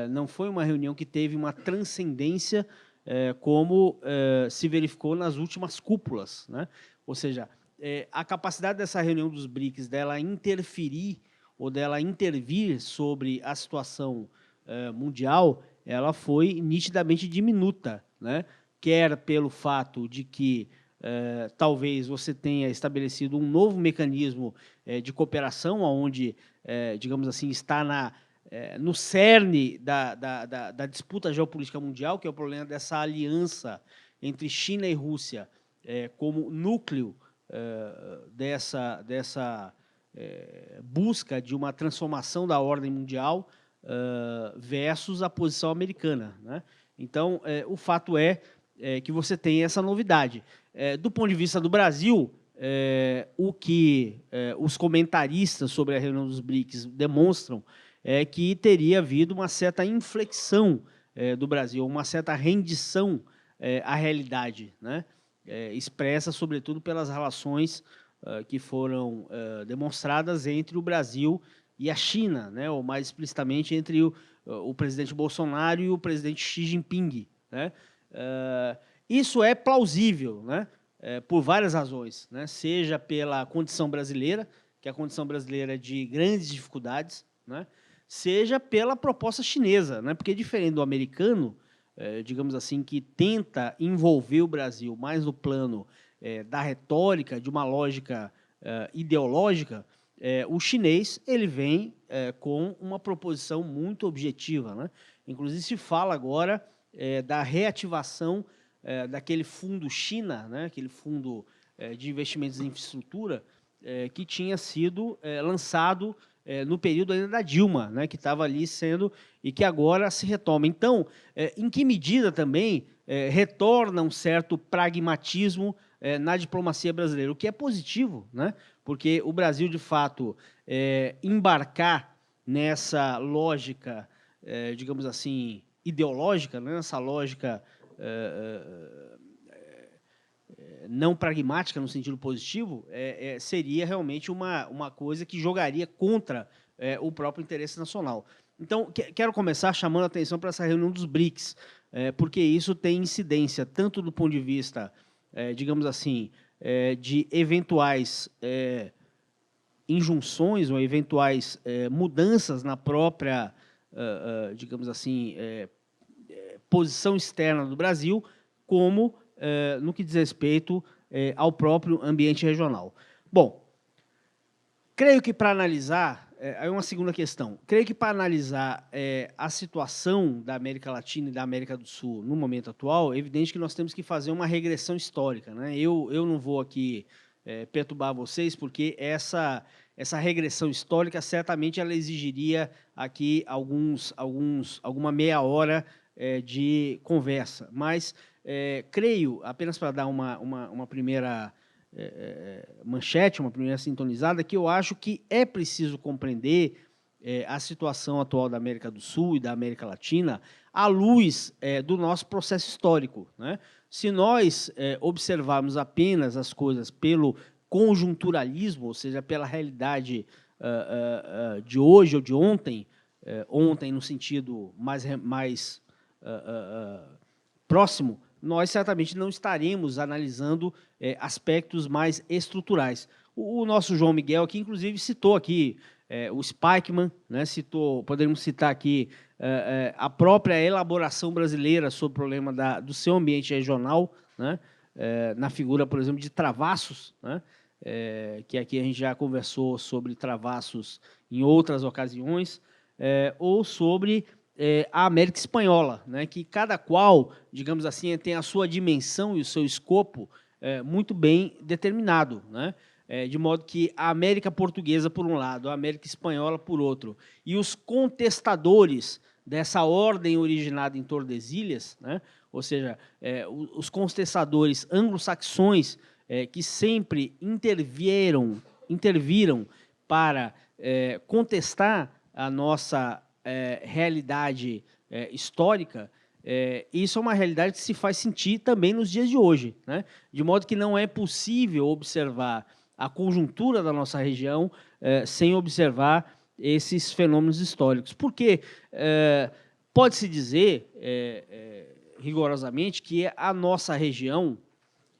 Não foi uma reunião que teve uma transcendência como se verificou nas últimas cúpulas, né? Ou seja, a capacidade dessa reunião dos BRICS, dela interferir ou dela intervir sobre a situação mundial, ela foi nitidamente diminuta, né? Quer pelo fato de que talvez você tenha estabelecido um novo mecanismo de cooperação, onde, digamos assim, está no cerne da disputa geopolítica mundial, que é o problema dessa aliança entre China e Rússia como núcleo dessa busca de uma transformação da ordem mundial versus a posição americana, né? Então, o fato é que você tem essa novidade. Do ponto de vista do Brasil, o que os comentaristas sobre a reunião dos BRICS demonstram é que teria havido uma certa inflexão do Brasil, uma certa rendição à realidade, né? Expressa, sobretudo, pelas relações que foram demonstradas entre o Brasil e a China, né? Ou mais explicitamente entre o presidente Bolsonaro e o presidente Xi Jinping, né? Isso é plausível, né? Por várias razões, né? Seja pela condição brasileira, que a condição brasileira é de grandes dificuldades, né? Seja pela proposta chinesa, né? Porque, diferente do americano, digamos assim, que tenta envolver o Brasil mais no plano da retórica, de uma lógica ideológica, o chinês ele vem com uma proposição muito objetiva, né? Inclusive, se fala agora da reativação daquele fundo China, né? Aquele fundo de investimentos em infraestrutura que tinha sido lançado no período ainda da Dilma, né? Que estava ali sendo e que agora se retoma. Então, em que medida também retorna um certo pragmatismo na diplomacia brasileira, o que é positivo, né? Porque o Brasil, de fato, embarcar nessa lógica, digamos assim, ideológica, né? Nessa lógica não pragmática no sentido positivo, seria realmente uma coisa que jogaria contra o próprio interesse nacional. Então, quero começar chamando a atenção para essa reunião dos BRICS, porque isso tem incidência tanto do ponto de vista, digamos assim, de eventuais injunções ou eventuais mudanças na própria, digamos assim, posição externa do Brasil, como no que diz respeito ao próprio ambiente regional. Bom, creio que para analisar, aí uma segunda questão, creio que para analisar a situação da América Latina e da América do Sul no momento atual, é evidente que nós temos que fazer uma regressão histórica, né? Eu não vou aqui perturbar vocês, porque essa regressão histórica certamente ela exigiria aqui alguma meia hora de conversa, mas creio, apenas para dar uma primeira manchete, uma primeira sintonizada, que eu acho que é preciso compreender a situação atual da América do Sul e da América Latina à luz do nosso processo histórico, né? Se nós observarmos apenas as coisas pelo conjunturalismo, ou seja, pela realidade de hoje ou de ontem, ontem no sentido mais próximo, nós certamente não estaremos analisando aspectos mais estruturais. O nosso João Miguel aqui, inclusive, citou aqui o Spykman, né, poderíamos citar aqui a própria elaboração brasileira sobre o problema do seu ambiente regional, né, na figura, por exemplo, de Travassos, né, que aqui a gente já conversou sobre Travassos em outras ocasiões, ou sobre a América Espanhola, né, que cada qual, digamos assim, tem a sua dimensão e o seu escopo muito bem determinado, né? De modo que a América Portuguesa, por um lado, a América Espanhola, por outro, e os contestadores dessa ordem originada em Tordesilhas, né, ou seja, os contestadores anglo-saxões que sempre interviram para contestar a nossa realidade histórica, isso é uma realidade que se faz sentir também nos dias de hoje, né? De modo que não é possível observar a conjuntura da nossa região sem observar esses fenômenos históricos. Porque pode-se dizer, rigorosamente, que a nossa região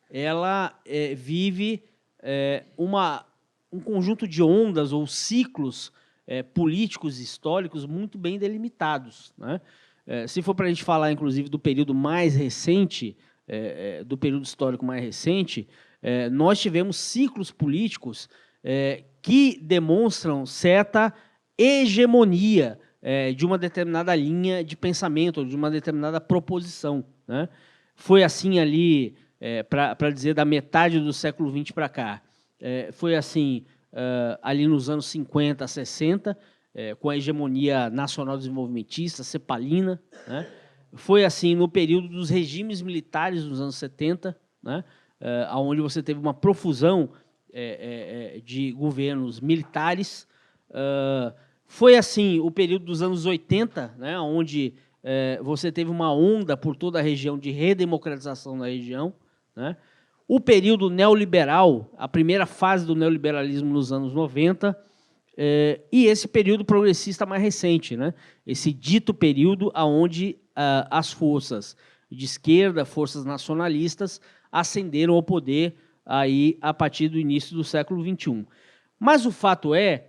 ela vive um conjunto de ondas ou ciclos políticos e históricos muito bem delimitados, né? Se for para a gente falar, inclusive, do período mais recente, do período histórico mais recente, nós tivemos ciclos políticos que demonstram certa hegemonia de uma determinada linha de pensamento, ou de uma determinada proposição, né? Foi assim ali, para dizer, da metade do século XX para cá. Foi assim ali nos anos 50, 60, com a hegemonia nacional desenvolvimentista, cepalina, né? Foi assim no período dos regimes militares dos anos 70, né? Onde você teve uma profusão de governos militares. Foi assim o período dos anos 80, né? Onde você teve uma onda por toda a região de redemocratização da região, né? O período neoliberal, a primeira fase do neoliberalismo nos anos 90, e esse período progressista mais recente, né? Esse dito período onde as forças de esquerda, forças nacionalistas, ascenderam ao poder aí, a partir do início do século XXI. Mas o fato é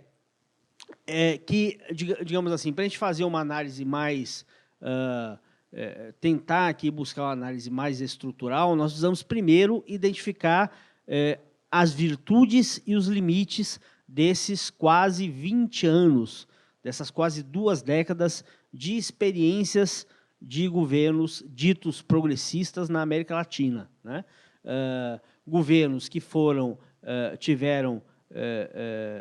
que, digamos assim, para a gente fazer uma análise mais... tentar aqui buscar uma análise mais estrutural, nós precisamos primeiro identificar as virtudes e os limites desses quase 20 anos, dessas quase 2 décadas de experiências de governos ditos progressistas na América Latina, né? Governos que tiveram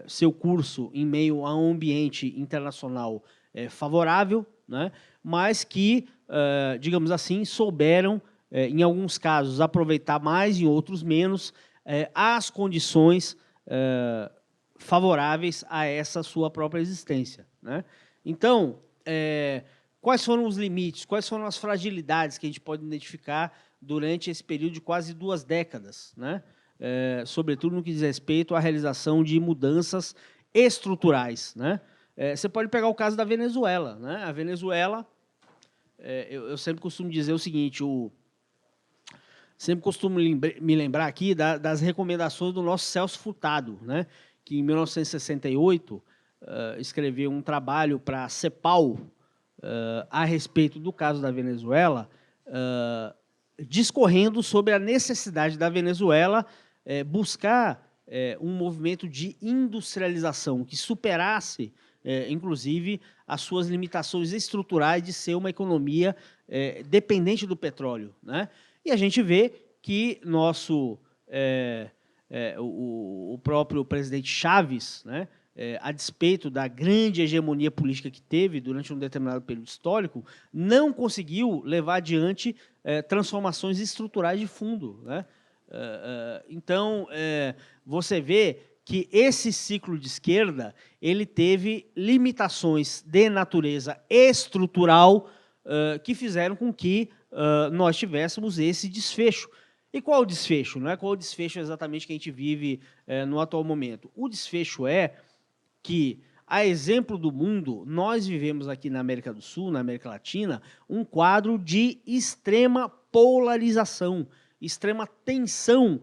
seu curso em meio a um ambiente internacional favorável, né? Mas que, digamos assim, souberam, em alguns casos, aproveitar mais, em outros menos, as condições favoráveis a essa sua própria existência, né? Então, quais foram os limites, quais foram as fragilidades que a gente pode identificar durante esse período de quase 2 décadas, né? Sobretudo no que diz respeito à realização de mudanças estruturais, né? Você pode pegar o caso da Venezuela, né? A Venezuela, eu sempre costumo dizer o seguinte, sempre costumo me lembrar aqui das recomendações do nosso Celso Furtado, né? Que em 1968 escreveu um trabalho para a CEPAL a respeito do caso da Venezuela, discorrendo sobre a necessidade da Venezuela buscar um movimento de industrialização que superasse, inclusive, as suas limitações estruturais de ser uma economia dependente do petróleo, né? E a gente vê que o próprio presidente Chávez, né, a despeito da grande hegemonia política que teve durante um determinado período histórico, não conseguiu levar adiante transformações estruturais de fundo, né? Então, você vê que esse ciclo de esquerda ele teve limitações de natureza estrutural que fizeram com que nós tivéssemos esse desfecho. E qual o desfecho? Não é qual o desfecho exatamente que a gente vive no atual momento? O desfecho é que, a exemplo do mundo, nós vivemos aqui na América do Sul, na América Latina, um quadro de extrema polarização, extrema tensão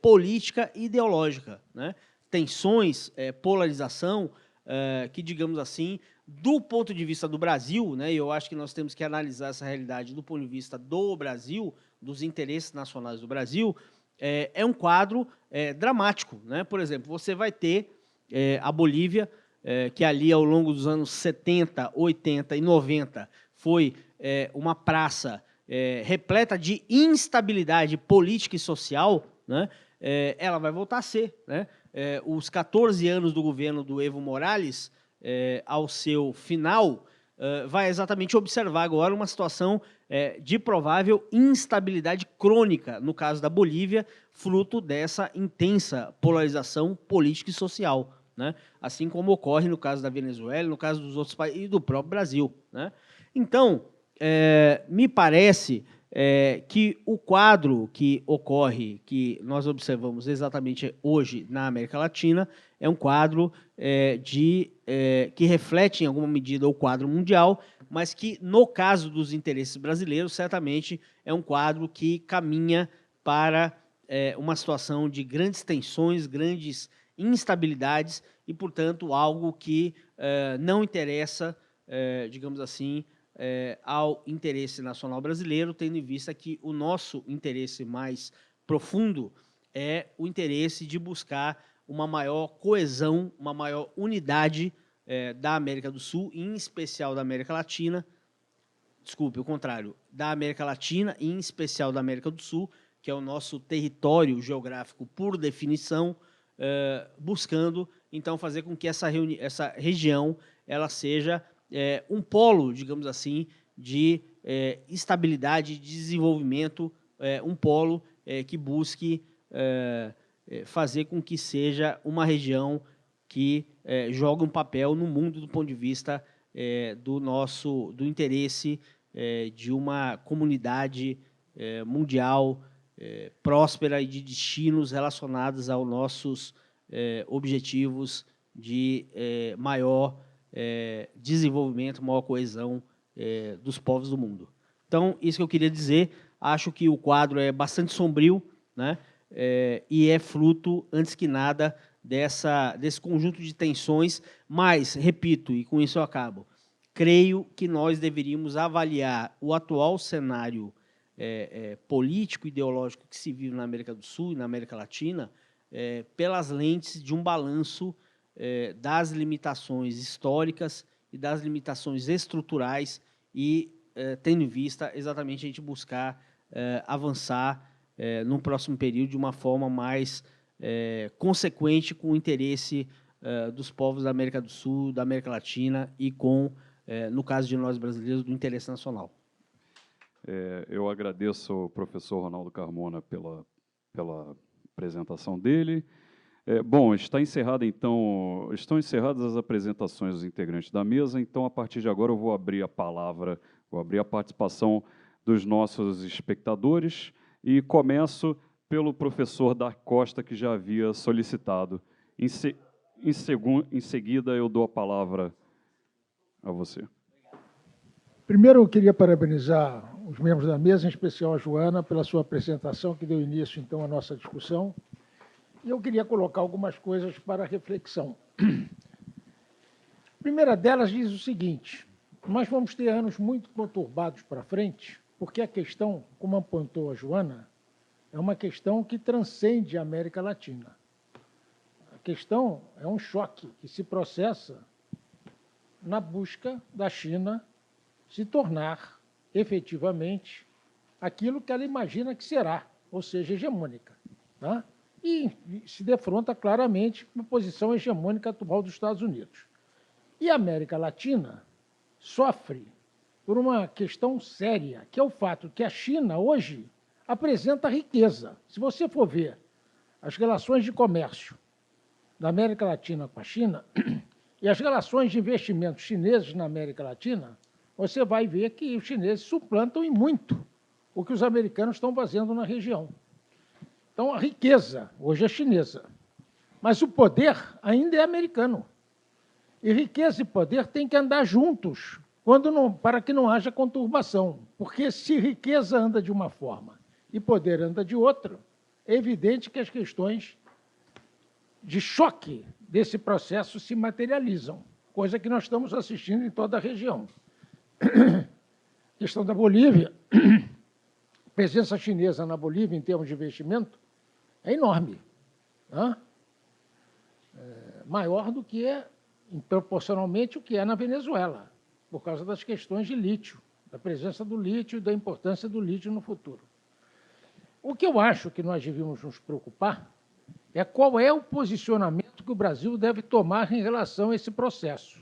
política e ideológica, né? Tensões, polarização, que, digamos assim, do ponto de vista do Brasil, né, e eu acho que nós temos que analisar essa realidade do ponto de vista do Brasil, dos interesses nacionais do Brasil, é um quadro dramático, né? Por exemplo, você vai ter a Bolívia, que ali ao longo dos anos 70, 80 e 90 foi uma praça repleta de instabilidade política e social, né? Ela vai voltar a ser, né? Os 14 anos do governo do Evo Morales, ao seu final, vai exatamente observar agora uma situação de provável instabilidade crônica, no caso da Bolívia, fruto dessa intensa polarização política e social, né? Assim como ocorre no caso da Venezuela, no caso dos outros países e do próprio Brasil, né? Então, me parece que o quadro que ocorre, que nós observamos exatamente hoje na América Latina, é um quadro que reflete, em alguma medida, o quadro mundial, mas que, no caso dos interesses brasileiros, certamente é um quadro que caminha para uma situação de grandes tensões, grandes instabilidades e, portanto, algo que não interessa, digamos assim, ao interesse nacional brasileiro, tendo em vista que o nosso interesse mais profundo é o interesse de buscar uma maior coesão, uma maior unidade da América do Sul, em especial da América Latina, desculpe, o contrário, da América Latina e em especial da América do Sul, que é o nosso território geográfico por definição, buscando, então, fazer com que essa região ela seja um polo, digamos assim, de estabilidade, de desenvolvimento, um polo que busque fazer com que seja uma região que joga um papel no mundo do ponto de vista do interesse de uma comunidade mundial próspera e de destinos relacionados aos nossos objetivos de maior desenvolvimento, maior coesão dos povos do mundo. Então, isso que eu queria dizer. Acho que o quadro é bastante sombrio, né? E é fruto, antes que nada, desse conjunto de tensões, mas, repito, e com isso eu acabo, creio que nós deveríamos avaliar o atual cenário político e ideológico que se vive na América do Sul e na América Latina pelas lentes de um balanço das limitações históricas e das limitações estruturais e tendo em vista exatamente a gente buscar avançar no próximo período de uma forma mais consequente com o interesse dos povos da América do Sul, da América Latina e com, no caso de nós brasileiros, do interesse nacional. Eu agradeço ao professor Ronaldo Carmona pela apresentação dele. Bom, estão encerradas as apresentações dos integrantes da mesa, então, a partir de agora, eu vou abrir a palavra, vou abrir a participação dos nossos espectadores e começo pelo professor da Costa, que já havia solicitado. Em seguida, eu dou a palavra a você. Primeiro, eu queria parabenizar os membros da mesa, em especial a Joana, pela sua apresentação, que deu início, então, à nossa discussão. E eu queria colocar algumas coisas para reflexão. A primeira delas diz o seguinte: nós vamos ter anos muito conturbados para frente, porque a questão, como apontou a Joana, é uma questão que transcende a América Latina. A questão é um choque que se processa na busca da China se tornar efetivamente aquilo que ela imagina que será, ou seja, hegemônica, tá? E se defronta claramente com a posição hegemônica atual dos Estados Unidos. E a América Latina sofre por uma questão séria, que é o fato que a China, hoje, apresenta riqueza. Se você for ver as relações de comércio da América Latina com a China e as relações de investimentos chineses na América Latina, você vai ver que os chineses suplantam em muito o que os americanos estão fazendo na região. Então, a riqueza hoje é chinesa, mas o poder ainda é americano. E riqueza e poder têm que andar juntos para que não haja conturbação. Porque se riqueza anda de uma forma e poder anda de outra, é evidente que as questões de choque desse processo se materializam, coisa que nós estamos assistindo em toda a região. A questão da Bolívia, a presença chinesa na Bolívia, em termos de investimento, é enorme. Né? Maior do que proporcionalmente o que é na Venezuela, por causa das questões de lítio, da presença do lítio e da importância do lítio no futuro. O que eu acho que nós devíamos nos preocupar é qual é o posicionamento que o Brasil deve tomar em relação a esse processo.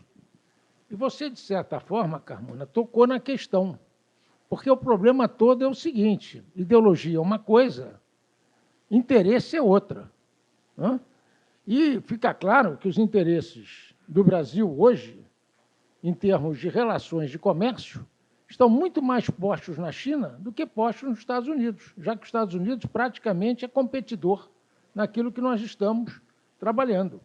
E você, de certa forma, Carmona, tocou na questão, porque o problema todo é o seguinte: ideologia é uma coisa, interesse é outra. Né? E fica claro que os interesses do Brasil hoje, em termos de relações de comércio, estão muito mais postos na China do que postos nos Estados Unidos, já que os Estados Unidos praticamente é competidor naquilo que nós estamos trabalhando.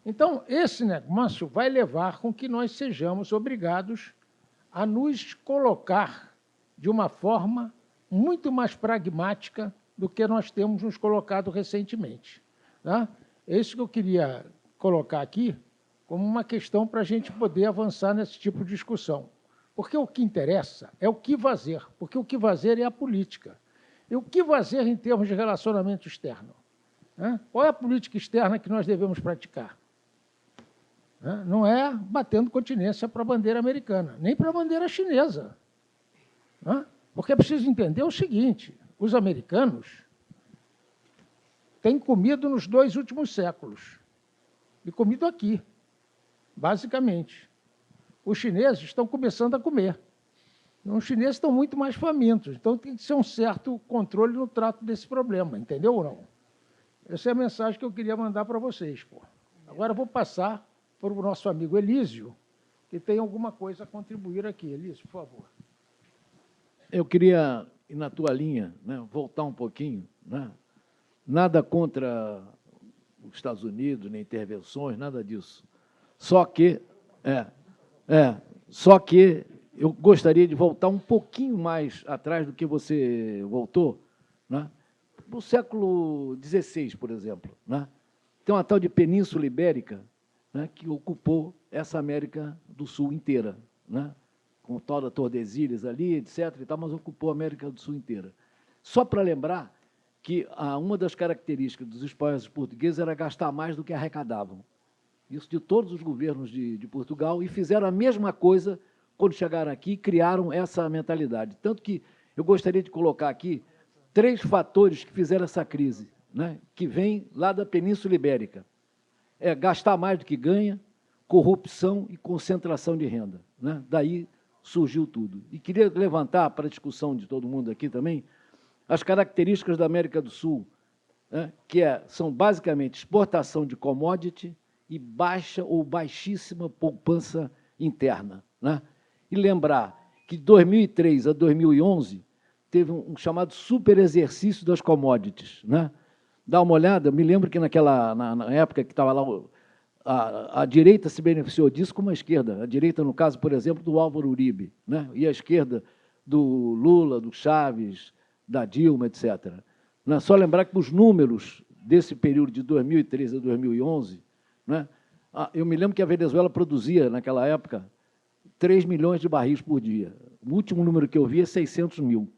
Então, esse negócio vai levar com que nós sejamos obrigados a nos colocar de uma forma muito mais pragmática do que nós temos nos colocado recentemente. Tá? É isso que eu queria colocar aqui como uma questão para a gente poder avançar nesse tipo de discussão. Porque o que interessa é o que fazer, porque o que fazer é a política. E o que fazer em termos de relacionamento externo? Né? Qual é a política externa que nós devemos praticar? Né? Não é batendo continência para a bandeira americana, nem para a bandeira chinesa. Né? Porque é preciso entender o seguinte: os americanos têm comido nos 2 últimos séculos, e comido aqui, basicamente. Os chineses estão começando a comer. Os chineses estão muito mais famintos, então tem que ser um certo controle no trato desse problema, entendeu ou não? Essa é a mensagem que eu queria mandar para vocês. Pô. Agora eu vou passar para o nosso amigo Elísio, que tem alguma coisa a contribuir aqui. Elísio, por favor. Eu queria, na tua linha, né, voltar um pouquinho. Né? Nada contra os Estados Unidos, nem intervenções, nada disso. Só que eu gostaria de voltar um pouquinho mais atrás do que você voltou, né? Para o século XVI, por exemplo. Né? Tem uma tal de Península Ibérica, né, que ocupou essa América do Sul inteira, né? Com tal da Tordesilhas ali, etc., e tal, mas ocupou a América do Sul inteira. Só para lembrar que uma das características dos espanhóis e portugueses era gastar mais do que arrecadavam. Isso de todos os governos de Portugal, e fizeram a mesma coisa quando chegaram aqui e criaram essa mentalidade. Tanto que eu gostaria de colocar aqui 3 fatores que fizeram essa crise, né, que vem lá da Península Ibérica. É gastar mais do que ganha, corrupção e concentração de renda. Né? Daí surgiu tudo. E queria levantar para a discussão de todo mundo aqui também as características da América do Sul, né, que são basicamente exportação de commodity e baixa ou baixíssima poupança interna. Né? E lembrar que de 2003 a 2011 teve um chamado superexercício das commodities. Né? Dá uma olhada, me lembro que na época que estava lá, a direita se beneficiou disso como a esquerda. A direita, no caso, por exemplo, do Álvaro Uribe, né? E a esquerda do Lula, do Chaves, da Dilma, etc. Né? Só lembrar que os números desse período de 2013 a 2011, né? Eu me lembro que a Venezuela produzia, naquela época, 3 milhões de barris por dia. O último número que eu vi é 600 mil.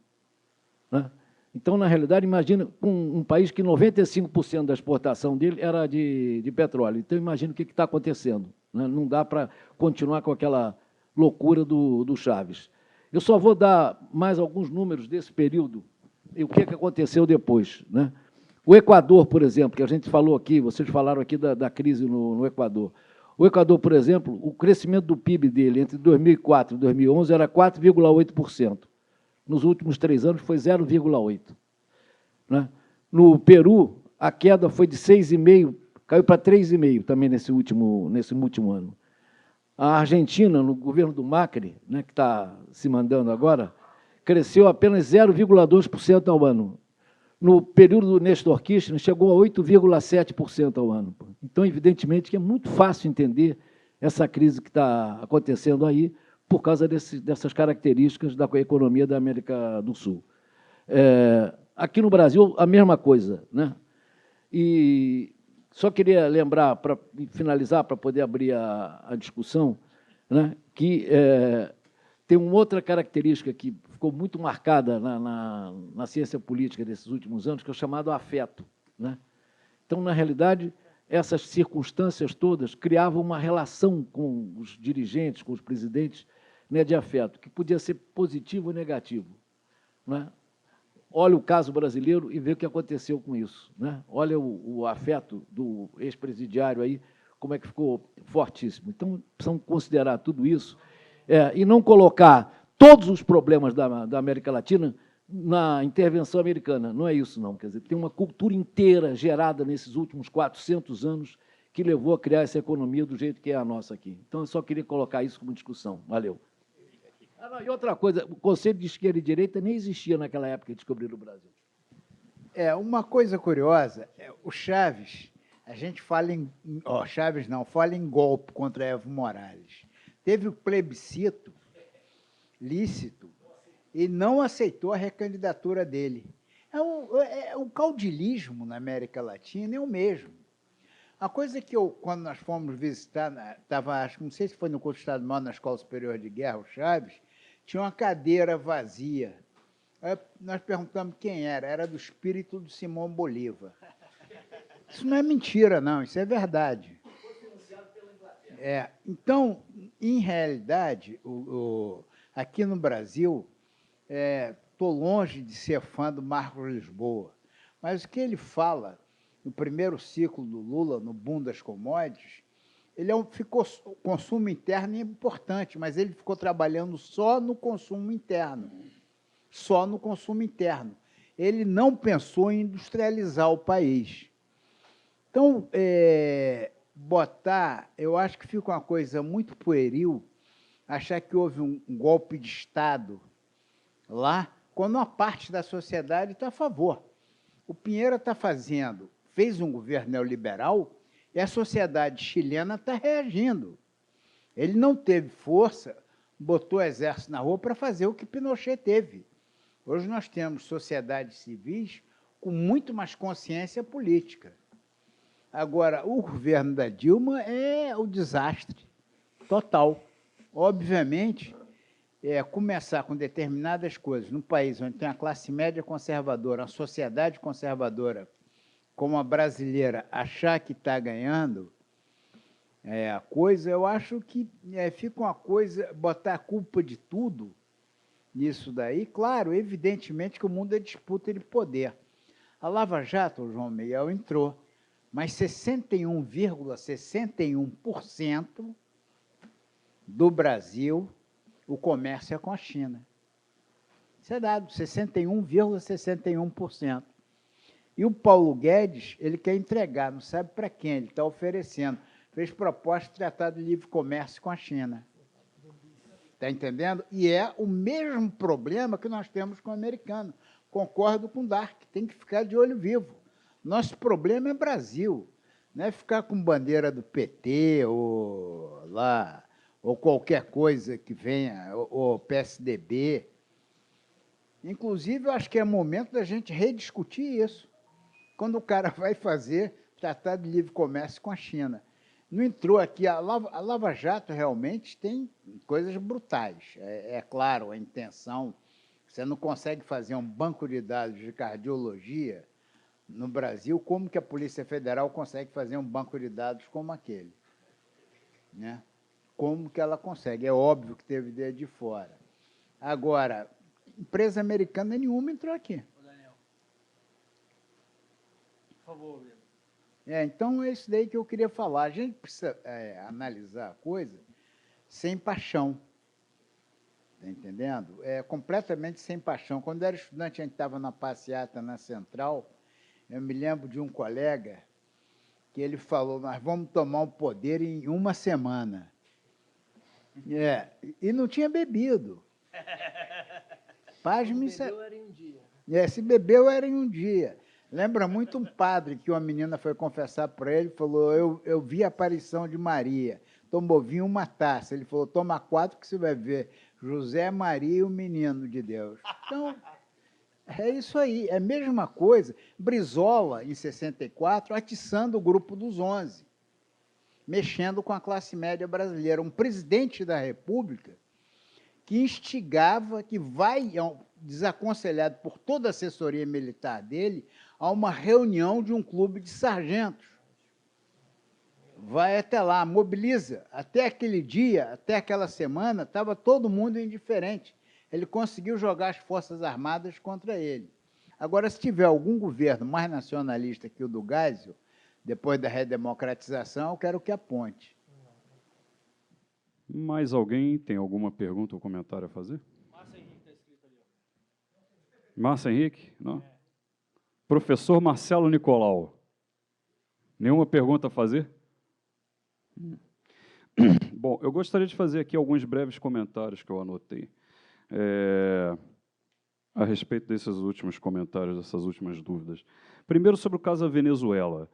Né? Então, na realidade, imagina um país que 95% da exportação dele era de petróleo. Então, imagina o que está acontecendo. Né? Não dá para continuar com aquela loucura do Chaves. Eu só vou dar mais alguns números desse período e o que aconteceu depois. Né? O Equador, por exemplo, que a gente falou aqui, vocês falaram aqui da crise no Equador. O Equador, por exemplo, o crescimento do PIB dele entre 2004 e 2011 era 4,8%. Nos últimos 3 anos foi 0,8%. né? No Peru, a queda foi de 6,5%, caiu para 3,5% também nesse último ano. A Argentina, no governo do Macri, né, que está se mandando agora, cresceu apenas 0,2% ao ano. No período do Néstor Kirchner, chegou a 8,7% ao ano. Então, evidentemente, que é muito fácil entender essa crise que está acontecendo aí por causa dessas características da economia da América do Sul. Aqui no Brasil, a mesma coisa, né? E só queria lembrar, para finalizar, para poder abrir a discussão, né, que tem uma outra característica que ficou muito marcada na ciência política desses últimos anos, que é o chamado afeto, né? Então, na realidade, essas circunstâncias todas criavam uma relação com os dirigentes, com os presidentes, né, de afeto, que podia ser positivo ou negativo, né? Olha o caso brasileiro e vê o que aconteceu com isso, né? Olha o afeto do ex-presidiário aí, como é que ficou fortíssimo. Então, precisamos considerar tudo isso e não colocar todos os problemas da América Latina na intervenção americana. Não é isso, não. Quer dizer, tem uma cultura inteira gerada nesses últimos 400 anos que levou a criar essa economia do jeito que é a nossa aqui. Então, eu só queria colocar isso como discussão. Valeu. E outra coisa, o conceito de esquerda e direita nem existia naquela época que descobriram o Brasil. Uma coisa curiosa, o Chaves, a gente fala em... Chaves não, fala em golpe contra Evo Morales. Teve o plebiscito lícito e não aceitou a recandidatura dele. O caudilismo na América Latina é o mesmo. A coisa que quando nós fomos visitar, não sei se foi no curso de Estado Maior, na Escola Superior de Guerra, o Chaves, tinha uma cadeira vazia. Aí nós perguntamos quem era. Era do espírito do Simão Bolívar. Isso não é mentira, não. Isso é verdade. Então, em realidade, aqui no Brasil, estou longe de ser fã do Marcos Lisboa, mas o que ele fala no primeiro ciclo do Lula, no boom das commodities, o consumo interno é importante, mas ele ficou trabalhando só no consumo interno. Só no consumo interno. Ele não pensou em industrializar o país. Então, eu acho que fica uma coisa muito pueril achar que houve um golpe de Estado lá, quando uma parte da sociedade está a favor. O Pinheira fez um governo neoliberal e a sociedade chilena está reagindo. Ele não teve força, botou o exército na rua para fazer o que Pinochet teve. Hoje nós temos sociedades civis com muito mais consciência política. Agora, o governo da Dilma é o desastre total. Obviamente, começar com determinadas coisas num país onde tem a classe média conservadora, a sociedade conservadora, como a brasileira, achar que está ganhando a coisa, eu acho que fica uma coisa, botar a culpa de tudo nisso daí. Claro, evidentemente que o mundo é disputa de poder. A Lava Jato, o João Miguel, entrou, mas 61,61% do Brasil, o comércio é com a China. Isso é dado, 61,61%. E o Paulo Guedes, ele quer entregar, não sabe para quem, ele está oferecendo. Fez proposta de tratado de livre comércio com a China. Está entendendo? E é o mesmo problema que nós temos com o americano. Concordo com o Dark, tem que ficar de olho vivo. Nosso problema é Brasil, não é ficar com bandeira do PT ou qualquer coisa que venha, ou PSDB. Inclusive, eu acho que é momento da gente rediscutir isso. Quando o cara vai fazer tratado de livre comércio com a China. Não entrou aqui, a Lava Jato realmente tem coisas brutais. É claro, a intenção, você não consegue fazer um banco de dados de cardiologia no Brasil, como que a Polícia Federal consegue fazer um banco de dados como aquele? Né? Como que ela consegue? É óbvio que teve ideia de fora. Agora, empresa americana nenhuma entrou aqui. Por favor, Will. Então, é isso daí que eu queria falar. A gente precisa analisar a coisa sem paixão. Está entendendo? É completamente sem paixão. Quando eu era estudante, a gente estava na passeata na Central, eu me lembro de um colega que ele falou, nós vamos tomar o poder em uma semana. E não tinha bebido. Pasme, Se bebeu era em um dia. se bebeu era em um dia. Lembra muito um padre que uma menina foi confessar para ele, falou, eu vi a aparição de Maria, tomou vinho uma taça. Ele falou, toma 4 que você vai ver José, Maria e o menino de Deus. Então, é isso aí, é a mesma coisa. Brizola, em 64, atiçando o grupo dos 11, mexendo com a classe média brasileira. Um presidente da República que instigava, que vai, desaconselhado por toda a assessoria militar dele, a uma reunião de um clube de sargentos. Vai até lá, mobiliza. Até aquele dia, até aquela semana, estava todo mundo indiferente. Ele conseguiu jogar as Forças Armadas contra ele. Agora, se tiver algum governo mais nacionalista que o do Geisel, depois da redemocratização, eu quero que aponte. Mais alguém tem alguma pergunta ou comentário a fazer? Márcio Henrique está escrito ali. Márcio Henrique? Não? Professor Marcelo Nicolau. Nenhuma pergunta a fazer? Bom, eu gostaria de fazer aqui alguns breves comentários que eu anotei a respeito desses últimos comentários, dessas últimas dúvidas. Primeiro, sobre o caso da Venezuela.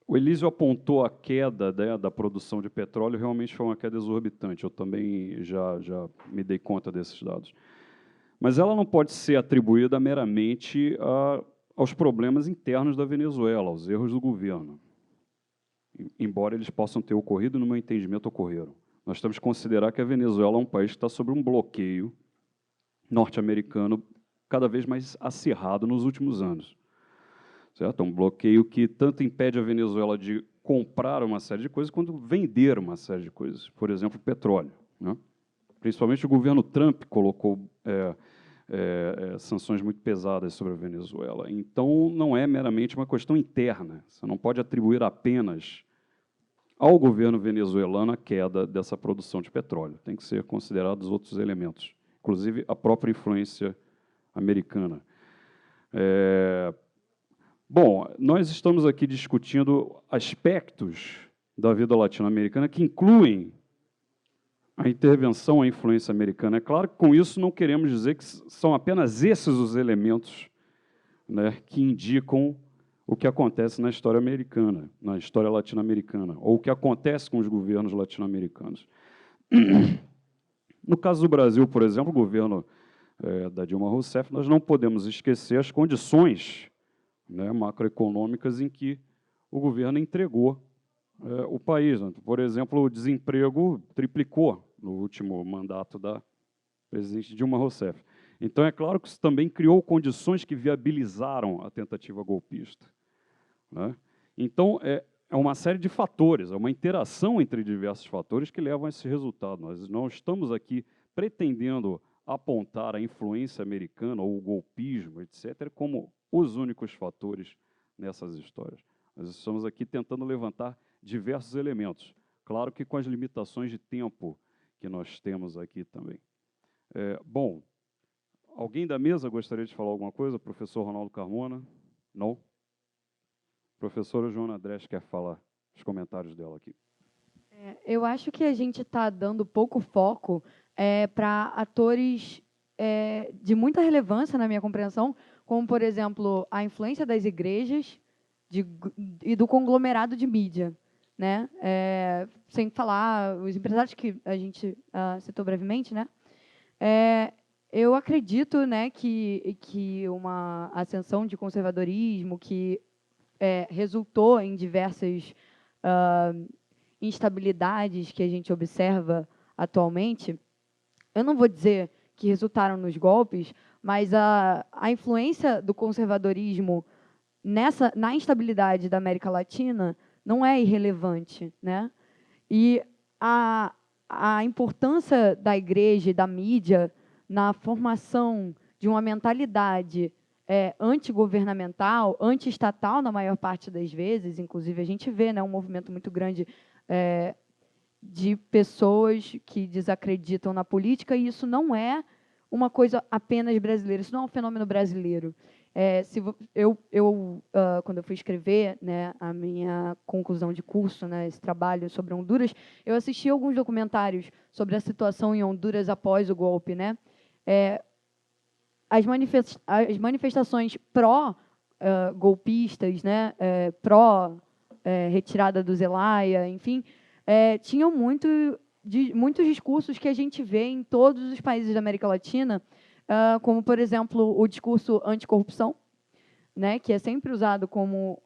O Elísio apontou a queda, né, da produção de petróleo, realmente foi uma queda exorbitante. Eu também já me dei conta desses dados. Mas ela não pode ser atribuída meramente aos problemas internos da Venezuela, aos erros do governo. Embora eles possam ter ocorrido, no meu entendimento, ocorreram. Nós temos que considerar que a Venezuela é um país que está sob um bloqueio norte-americano cada vez mais acirrado nos últimos anos. Certo? Um bloqueio que tanto impede a Venezuela de comprar uma série de coisas, quanto vender uma série de coisas. Por exemplo, petróleo, né? Principalmente o governo Trump colocou sanções muito pesadas sobre a Venezuela. Então, não é meramente uma questão interna. Você não pode atribuir apenas ao governo venezuelano a queda dessa produção de petróleo. Tem que ser considerados outros elementos, inclusive a própria influência americana. Bom, nós estamos aqui discutindo aspectos da vida latino-americana que incluem a intervenção, a influência americana. É claro que, com isso, não queremos dizer que são apenas esses os elementos, né, que indicam o que acontece na história americana, na história latino-americana, ou o que acontece com os governos latino-americanos. No caso do Brasil, por exemplo, o governo da Dilma Rousseff, nós não podemos esquecer as condições, né, macroeconômicas em que o governo entregou o país. Por exemplo, o desemprego triplicou no último mandato da presidente Dilma Rousseff. Então, é claro que isso também criou condições que viabilizaram a tentativa golpista, né? Então, é uma série de fatores, é uma interação entre diversos fatores que levam a esse resultado. Nós não estamos aqui pretendendo apontar a influência americana ou o golpismo, etc., como os únicos fatores nessas histórias. Nós estamos aqui tentando levantar diversos elementos, claro que com as limitações de tempo que nós temos aqui também. Bom, alguém da mesa gostaria de falar alguma coisa? Professor Ronaldo Carmona? Não? Professora Joana Andrés quer falar os comentários dela aqui. Eu acho que a gente está dando pouco foco para atores de muita relevância, na minha compreensão, como, por exemplo, a influência das igrejas e do conglomerado de mídia, né? Sem falar os empresários que a gente citou brevemente, né? Eu acredito, né, que uma ascensão de conservadorismo que resultou em diversas instabilidades que a gente observa atualmente, eu não vou dizer que resultaram nos golpes, mas a influência do conservadorismo na instabilidade da América Latina não é irrelevante, né? E a importância da igreja e da mídia na formação de uma mentalidade antigovernamental, anti-estatal, na maior parte das vezes, inclusive a gente vê, né, um movimento muito grande de pessoas que desacreditam na política, e isso não é uma coisa apenas brasileira, isso não é um fenômeno brasileiro. Quando eu fui escrever, né, a minha conclusão de curso, né, esse trabalho sobre Honduras, eu assisti alguns documentários sobre a situação em Honduras após o golpe, né? As manifestações pró-golpistas, né, pró-retirada do Zelaya, enfim, tinham muitos discursos que a gente vê em todos os países da América Latina, como, por exemplo, o discurso anticorrupção, né, que é sempre usado como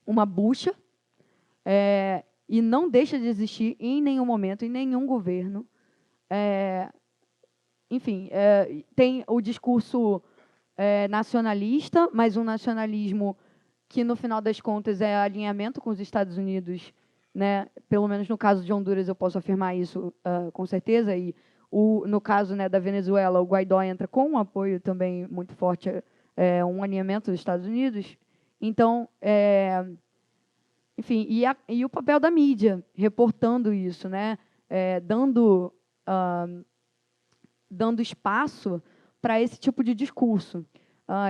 uma bucha, e não deixa de existir em nenhum momento, em nenhum governo. Enfim, tem o discurso nacionalista, mas um nacionalismo que, no final das contas, é alinhamento com os Estados Unidos, né? Pelo menos no caso de Honduras, eu posso afirmar isso com certeza, e no caso, né, da Venezuela, o Guaidó entra com um apoio também muito forte, um alinhamento dos Estados Unidos. Então, enfim, e o papel da mídia, reportando isso, né, dando espaço para esse tipo de discurso.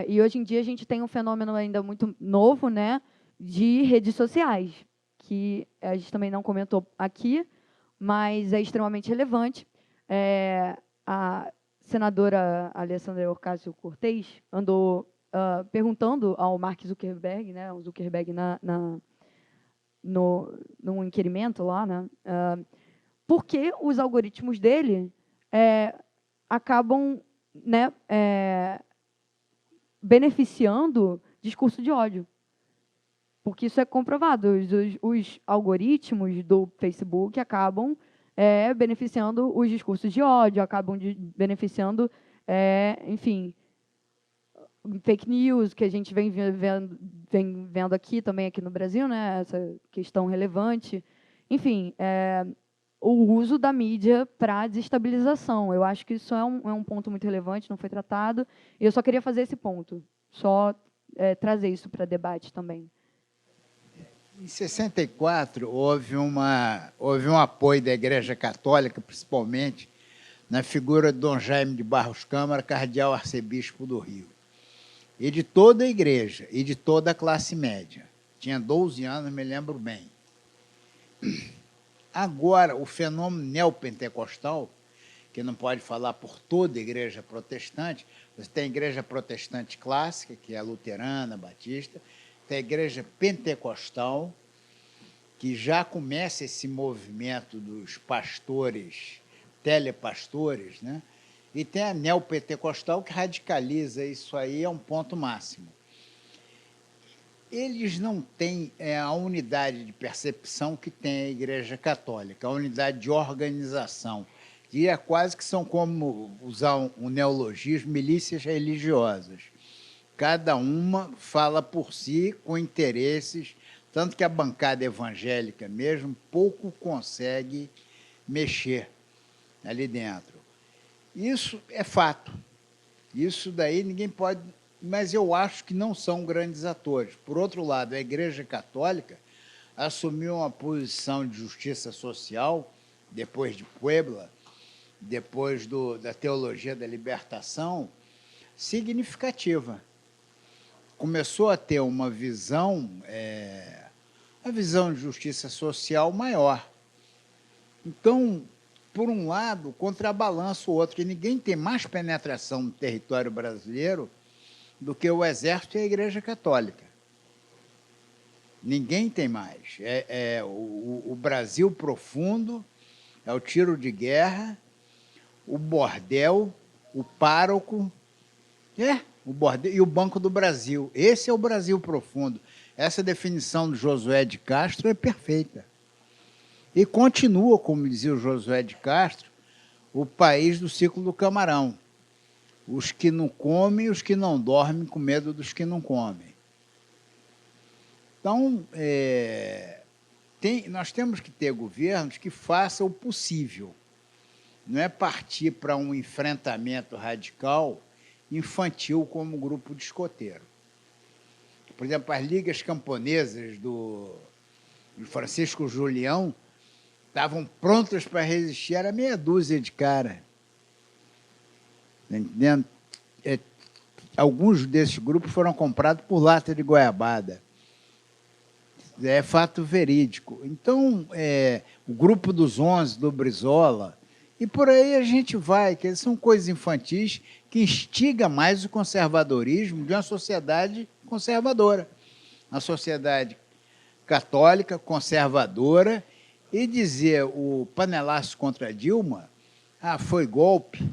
E hoje em dia a gente tem um fenômeno ainda muito novo, né, de redes sociais, que a gente também não comentou aqui, mas é extremamente relevante. A senadora Alessandra Ocasio-Cortez andou perguntando ao Mark Zuckerberg, né, o Zuckerberg num inquirimento lá, né, por que os algoritmos dele acabam, né, beneficiando discurso de ódio. Porque isso é comprovado. Os algoritmos do Facebook acabam beneficiando os discursos de ódio, acabam beneficiando, enfim, fake news, que a gente vem vendo aqui também, aqui no Brasil, né, essa questão relevante. Enfim, o uso da mídia para desestabilização. Eu acho que isso é um ponto muito relevante, não foi tratado, e eu só queria fazer esse ponto, só trazer isso para debate também. Em 64, houve um apoio da Igreja Católica, principalmente, na figura de Dom Jaime de Barros Câmara, cardeal arcebispo do Rio. E de toda a igreja, e de toda a classe média. Tinha 12 anos, me lembro bem. Agora, o fenômeno neopentecostal, que não pode falar por toda a igreja protestante, você tem a igreja protestante clássica, que é a luterana, batista, tem a igreja pentecostal, que já começa esse movimento dos pastores, telepastores, né? E tem a neopentecostal, que radicaliza isso aí a um ponto máximo. Eles não têm a unidade de percepção que tem a Igreja Católica, a unidade de organização. E quase que são, como usar um neologismo, milícias religiosas. Cada uma fala por si, com interesses, tanto que a bancada evangélica mesmo pouco consegue mexer ali dentro. Isso é fato. Isso daí ninguém pode... Mas eu acho que não são grandes atores. Por outro lado, a Igreja Católica assumiu uma posição de justiça social, depois de Puebla, depois da teologia da libertação, significativa. Começou a ter uma visão de justiça social maior. Então, por um lado, contrabalança o outro, que ninguém tem mais penetração no território brasileiro do que o Exército e a Igreja Católica. Ninguém tem mais. O Brasil profundo, é o tiro de guerra, o bordel, o pároco, o bordel e o Banco do Brasil. Esse é o Brasil profundo. Essa definição do Josué de Castro é perfeita. E continua, como dizia o Josué de Castro, o país do ciclo do camarão. Os que não comem, os que não dormem, com medo dos que não comem. Então, nós temos que ter governos que façam o possível. Não é partir para um enfrentamento radical infantil como grupo de escoteiro. Por exemplo, as ligas camponesas do Francisco Julião estavam prontos para resistir, era meia dúzia de cara. Tá entendendo? Alguns desses grupos foram comprados por lata de goiabada. É fato verídico. Então, o grupo dos 11, do Brizola, e por aí a gente vai, que são coisas infantis que instiga mais o conservadorismo de uma sociedade conservadora. Uma sociedade católica, conservadora, e dizer o panelaço contra Dilma, foi golpe,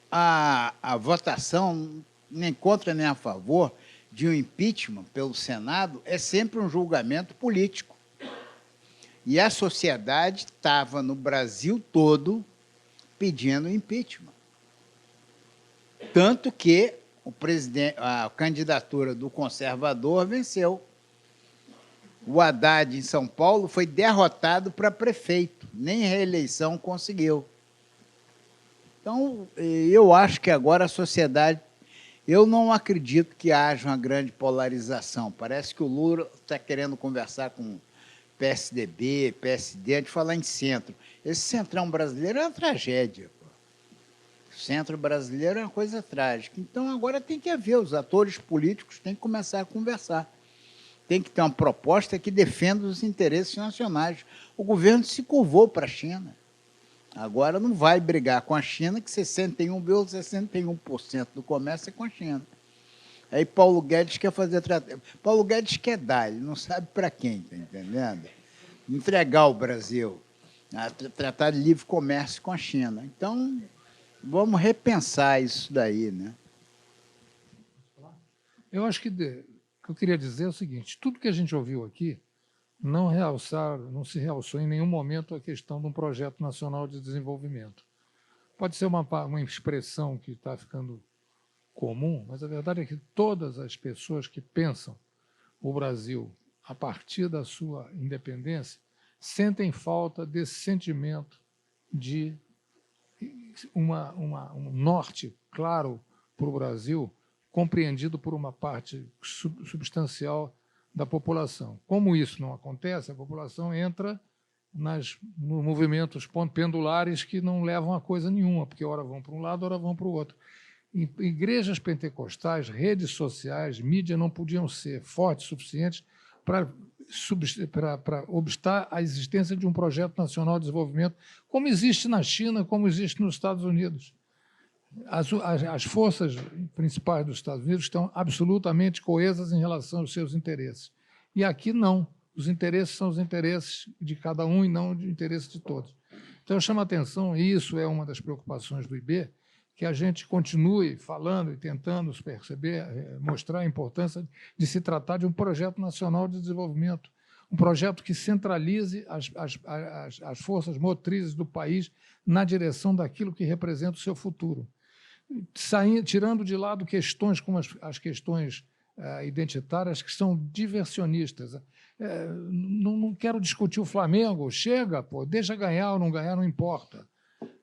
a votação nem contra nem a favor de um impeachment pelo Senado é sempre um julgamento político. E a sociedade estava no Brasil todo pedindo impeachment. Tanto que a candidatura do conservador venceu. O Haddad, em São Paulo, foi derrotado para prefeito, nem reeleição conseguiu. Então, eu acho que agora a sociedade... Eu não acredito que haja uma grande polarização. Parece que o Lula está querendo conversar com PSDB, PSD, a gente falar em centro. Esse centrão brasileiro é uma tragédia. Pô. O centro brasileiro é uma coisa trágica. Então, agora tem que haver, os atores políticos têm que começar a conversar. Tem que ter uma proposta que defenda os interesses nacionais. O governo se curvou para a China. Agora não vai brigar com a China, que 61,61% do comércio é com a China. Aí Paulo Guedes quer fazer tratado. Paulo Guedes quer dar, ele não sabe para quem, está entendendo? Entregar o Brasil a tratar de livre comércio com a China. Então, vamos repensar isso daí, né? Eu acho que o que eu queria dizer é o seguinte: tudo que a gente ouviu aqui não se realçou em nenhum momento a questão de um projeto nacional de desenvolvimento. Pode ser uma expressão que está ficando comum, mas a verdade é que todas as pessoas que pensam o Brasil a partir da sua independência sentem falta desse sentimento de um norte claro para o Brasil, compreendido por uma parte substancial da população. Como isso não acontece, a população entra nos movimentos pendulares que não levam a coisa nenhuma, porque ora vão para um lado, ora vão para o outro. Igrejas pentecostais, redes sociais, mídia não podiam ser fortes o suficientes para obstar a existência de um projeto nacional de desenvolvimento, como existe na China, como existe nos Estados Unidos. As forças principais dos Estados Unidos estão absolutamente coesas em relação aos seus interesses. E aqui não. Os interesses são os interesses de cada um e não os interesses de todos. Então, eu chamo a atenção, e isso é uma das preocupações do IB, que a gente continue falando e tentando perceber, mostrar a importância de se tratar de um projeto nacional de desenvolvimento, um projeto que centralize as forças motrizes do país na direção daquilo que representa o seu futuro. Tirando de lado questões como as questões identitárias, que são diversionistas. Não quero discutir o Flamengo, chega, pô, deixa ganhar ou não ganhar, não importa.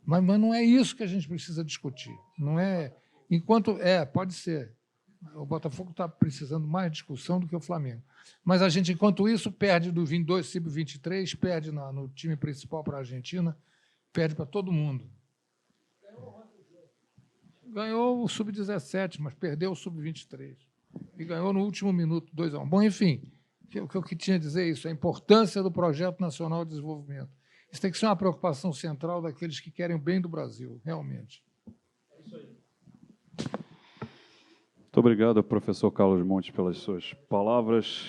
Mas não é isso que a gente precisa discutir. Não é, pode ser. O Botafogo está precisando mais de discussão do que o Flamengo. Mas a gente, enquanto isso, perde do 22 sub-23, perde no time principal para a Argentina, perde para todo mundo. Ganhou o sub-17, mas perdeu o sub-23. E ganhou no último minuto, 2-1. Bom, enfim, o que eu tinha a dizer é isso, a importância do Projeto Nacional de Desenvolvimento. Isso tem que ser uma preocupação central daqueles que querem o bem do Brasil, realmente. É isso aí. Muito obrigado, professor Carlos Montes, pelas suas palavras.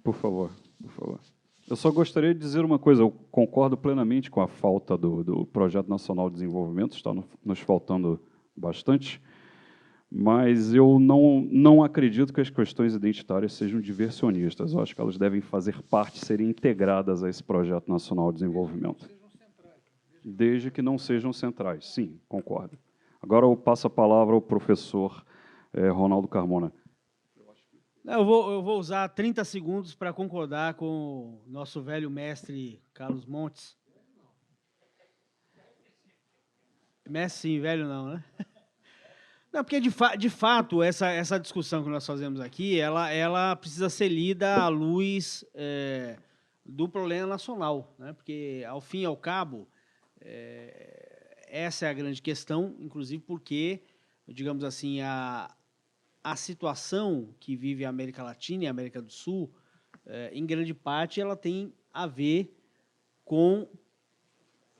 Por favor, por favor. Eu só gostaria de dizer uma coisa, eu concordo plenamente com a falta do Projeto Nacional de Desenvolvimento, está nos faltando bastante, mas eu não acredito que as questões identitárias sejam diversionistas. Eu acho que elas devem fazer parte, serem integradas a esse Projeto Nacional de Desenvolvimento. Desde que não sejam centrais, sim, concordo. Agora eu passo a palavra ao professor Ronaldo Carmona. Eu vou usar 30 segundos para concordar com o nosso velho mestre Carlos Montes. Mestre sim, velho não, né? Não, porque, de fato, essa discussão que nós fazemos aqui, ela precisa ser lida à luz do problema nacional, né? Porque, ao fim e ao cabo, essa é a grande questão, inclusive porque, digamos assim, a situação que vive a América Latina e a América do Sul, em grande parte, ela tem a ver com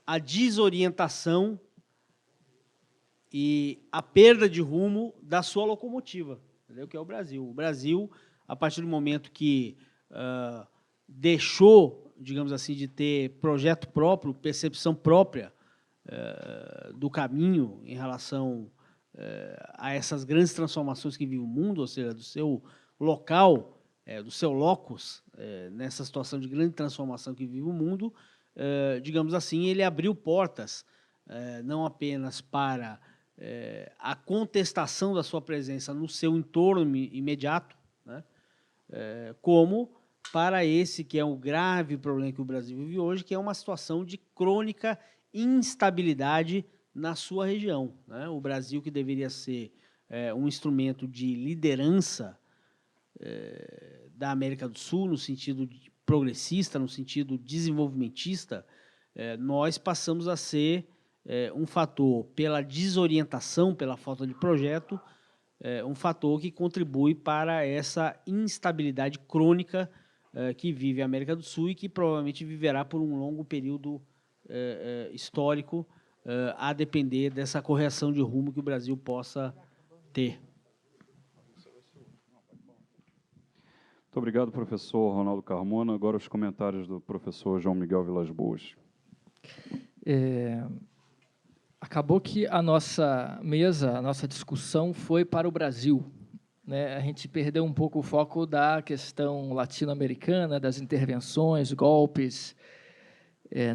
a desorientação e a perda de rumo da sua locomotiva, entendeu? Que é o Brasil. O Brasil, a partir do momento que deixou, digamos assim, de ter projeto próprio, percepção própria do caminho em relação a essas grandes transformações que vive o mundo, ou seja, do seu local, do seu locus, nessa situação de grande transformação que vive o mundo, digamos assim, ele abriu portas não apenas para a contestação da sua presença no seu entorno imediato, né, como para esse que é o grave problema que o Brasil vive hoje, que é uma situação de crônica instabilidade na sua região, né? O Brasil, que deveria ser um instrumento de liderança da América do Sul, no sentido progressista, no sentido desenvolvimentista, nós passamos a ser um fator, pela desorientação, pela falta de projeto, um fator que contribui para essa instabilidade crônica que vive a América do Sul e que provavelmente viverá por um longo período histórico, a depender dessa correção de rumo que o Brasil possa ter. Muito obrigado, professor Ronaldo Carmona. Agora os comentários do professor João Miguel Vilas Boas. Acabou que a nossa mesa, a nossa discussão foi para o Brasil, né? A gente perdeu um pouco o foco da questão latino-americana, das intervenções, golpes,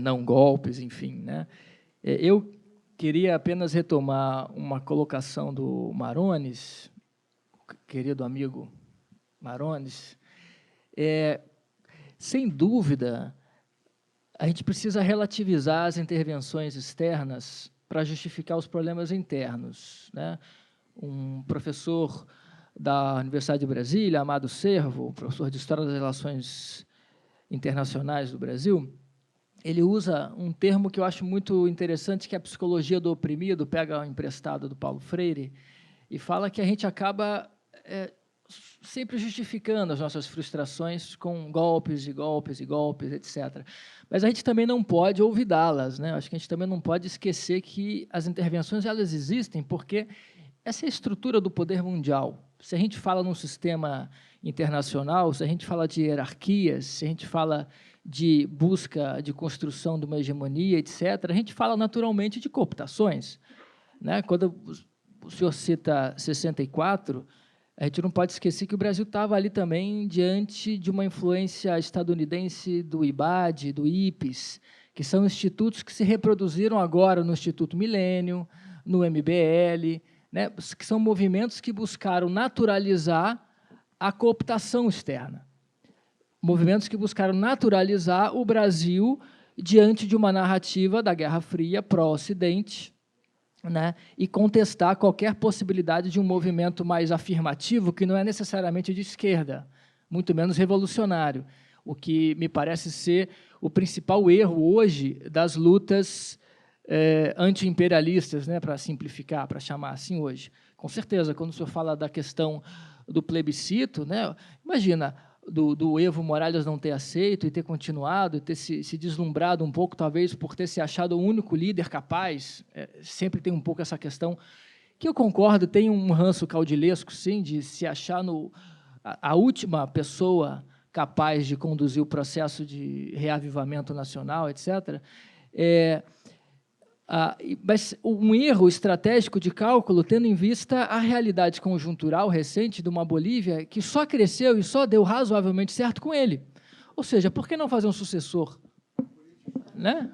não golpes, enfim, né? Eu queria apenas retomar uma colocação do Marones, querido amigo Marones. Sem dúvida, a gente precisa relativizar as intervenções externas para justificar os problemas internos, né? Um professor da Universidade de Brasília, Amado Servo, professor de História das Relações Internacionais do Brasil, ele usa um termo que eu acho muito interessante, que é a psicologia do oprimido, pega emprestado do Paulo Freire, e fala que a gente acaba sempre justificando as nossas frustrações com golpes e golpes e golpes, etc. Mas a gente também não pode olvidá-las, né? Acho que a gente também não pode esquecer que as intervenções elas existem porque essa é a estrutura do poder mundial. Se a gente fala num sistema internacional, se a gente fala de hierarquias, se a gente fala de busca de construção de uma hegemonia, etc., a gente fala naturalmente de cooptações, né? Quando o senhor cita 64, a gente não pode esquecer que o Brasil estava ali também diante de uma influência estadunidense do IBAD, do IPES, que são institutos que se reproduziram agora no Instituto Milênio, no MBL, né, que são movimentos que buscaram naturalizar a cooptação externa. Movimentos que buscaram naturalizar o Brasil diante de uma narrativa da Guerra Fria pró-Ocidente, né, e contestar qualquer possibilidade de um movimento mais afirmativo, que não é necessariamente de esquerda, muito menos revolucionário, o que me parece ser o principal erro hoje das lutas anti-imperialistas, né, para simplificar, para chamar assim hoje. Com certeza, quando o senhor fala da questão do plebiscito, né, imagina, do Evo Morales não ter aceito e ter continuado, e ter se deslumbrado um pouco, talvez por ter se achado o único líder capaz, sempre tem um pouco essa questão, que eu concordo, tem um ranço caudilesco, sim, de se achar a última pessoa capaz de conduzir o processo de reavivamento nacional, etc., mas um erro estratégico de cálculo, tendo em vista a realidade conjuntural recente de uma Bolívia que só cresceu e só deu razoavelmente certo com ele. Ou seja, por que não fazer um sucessor? Né?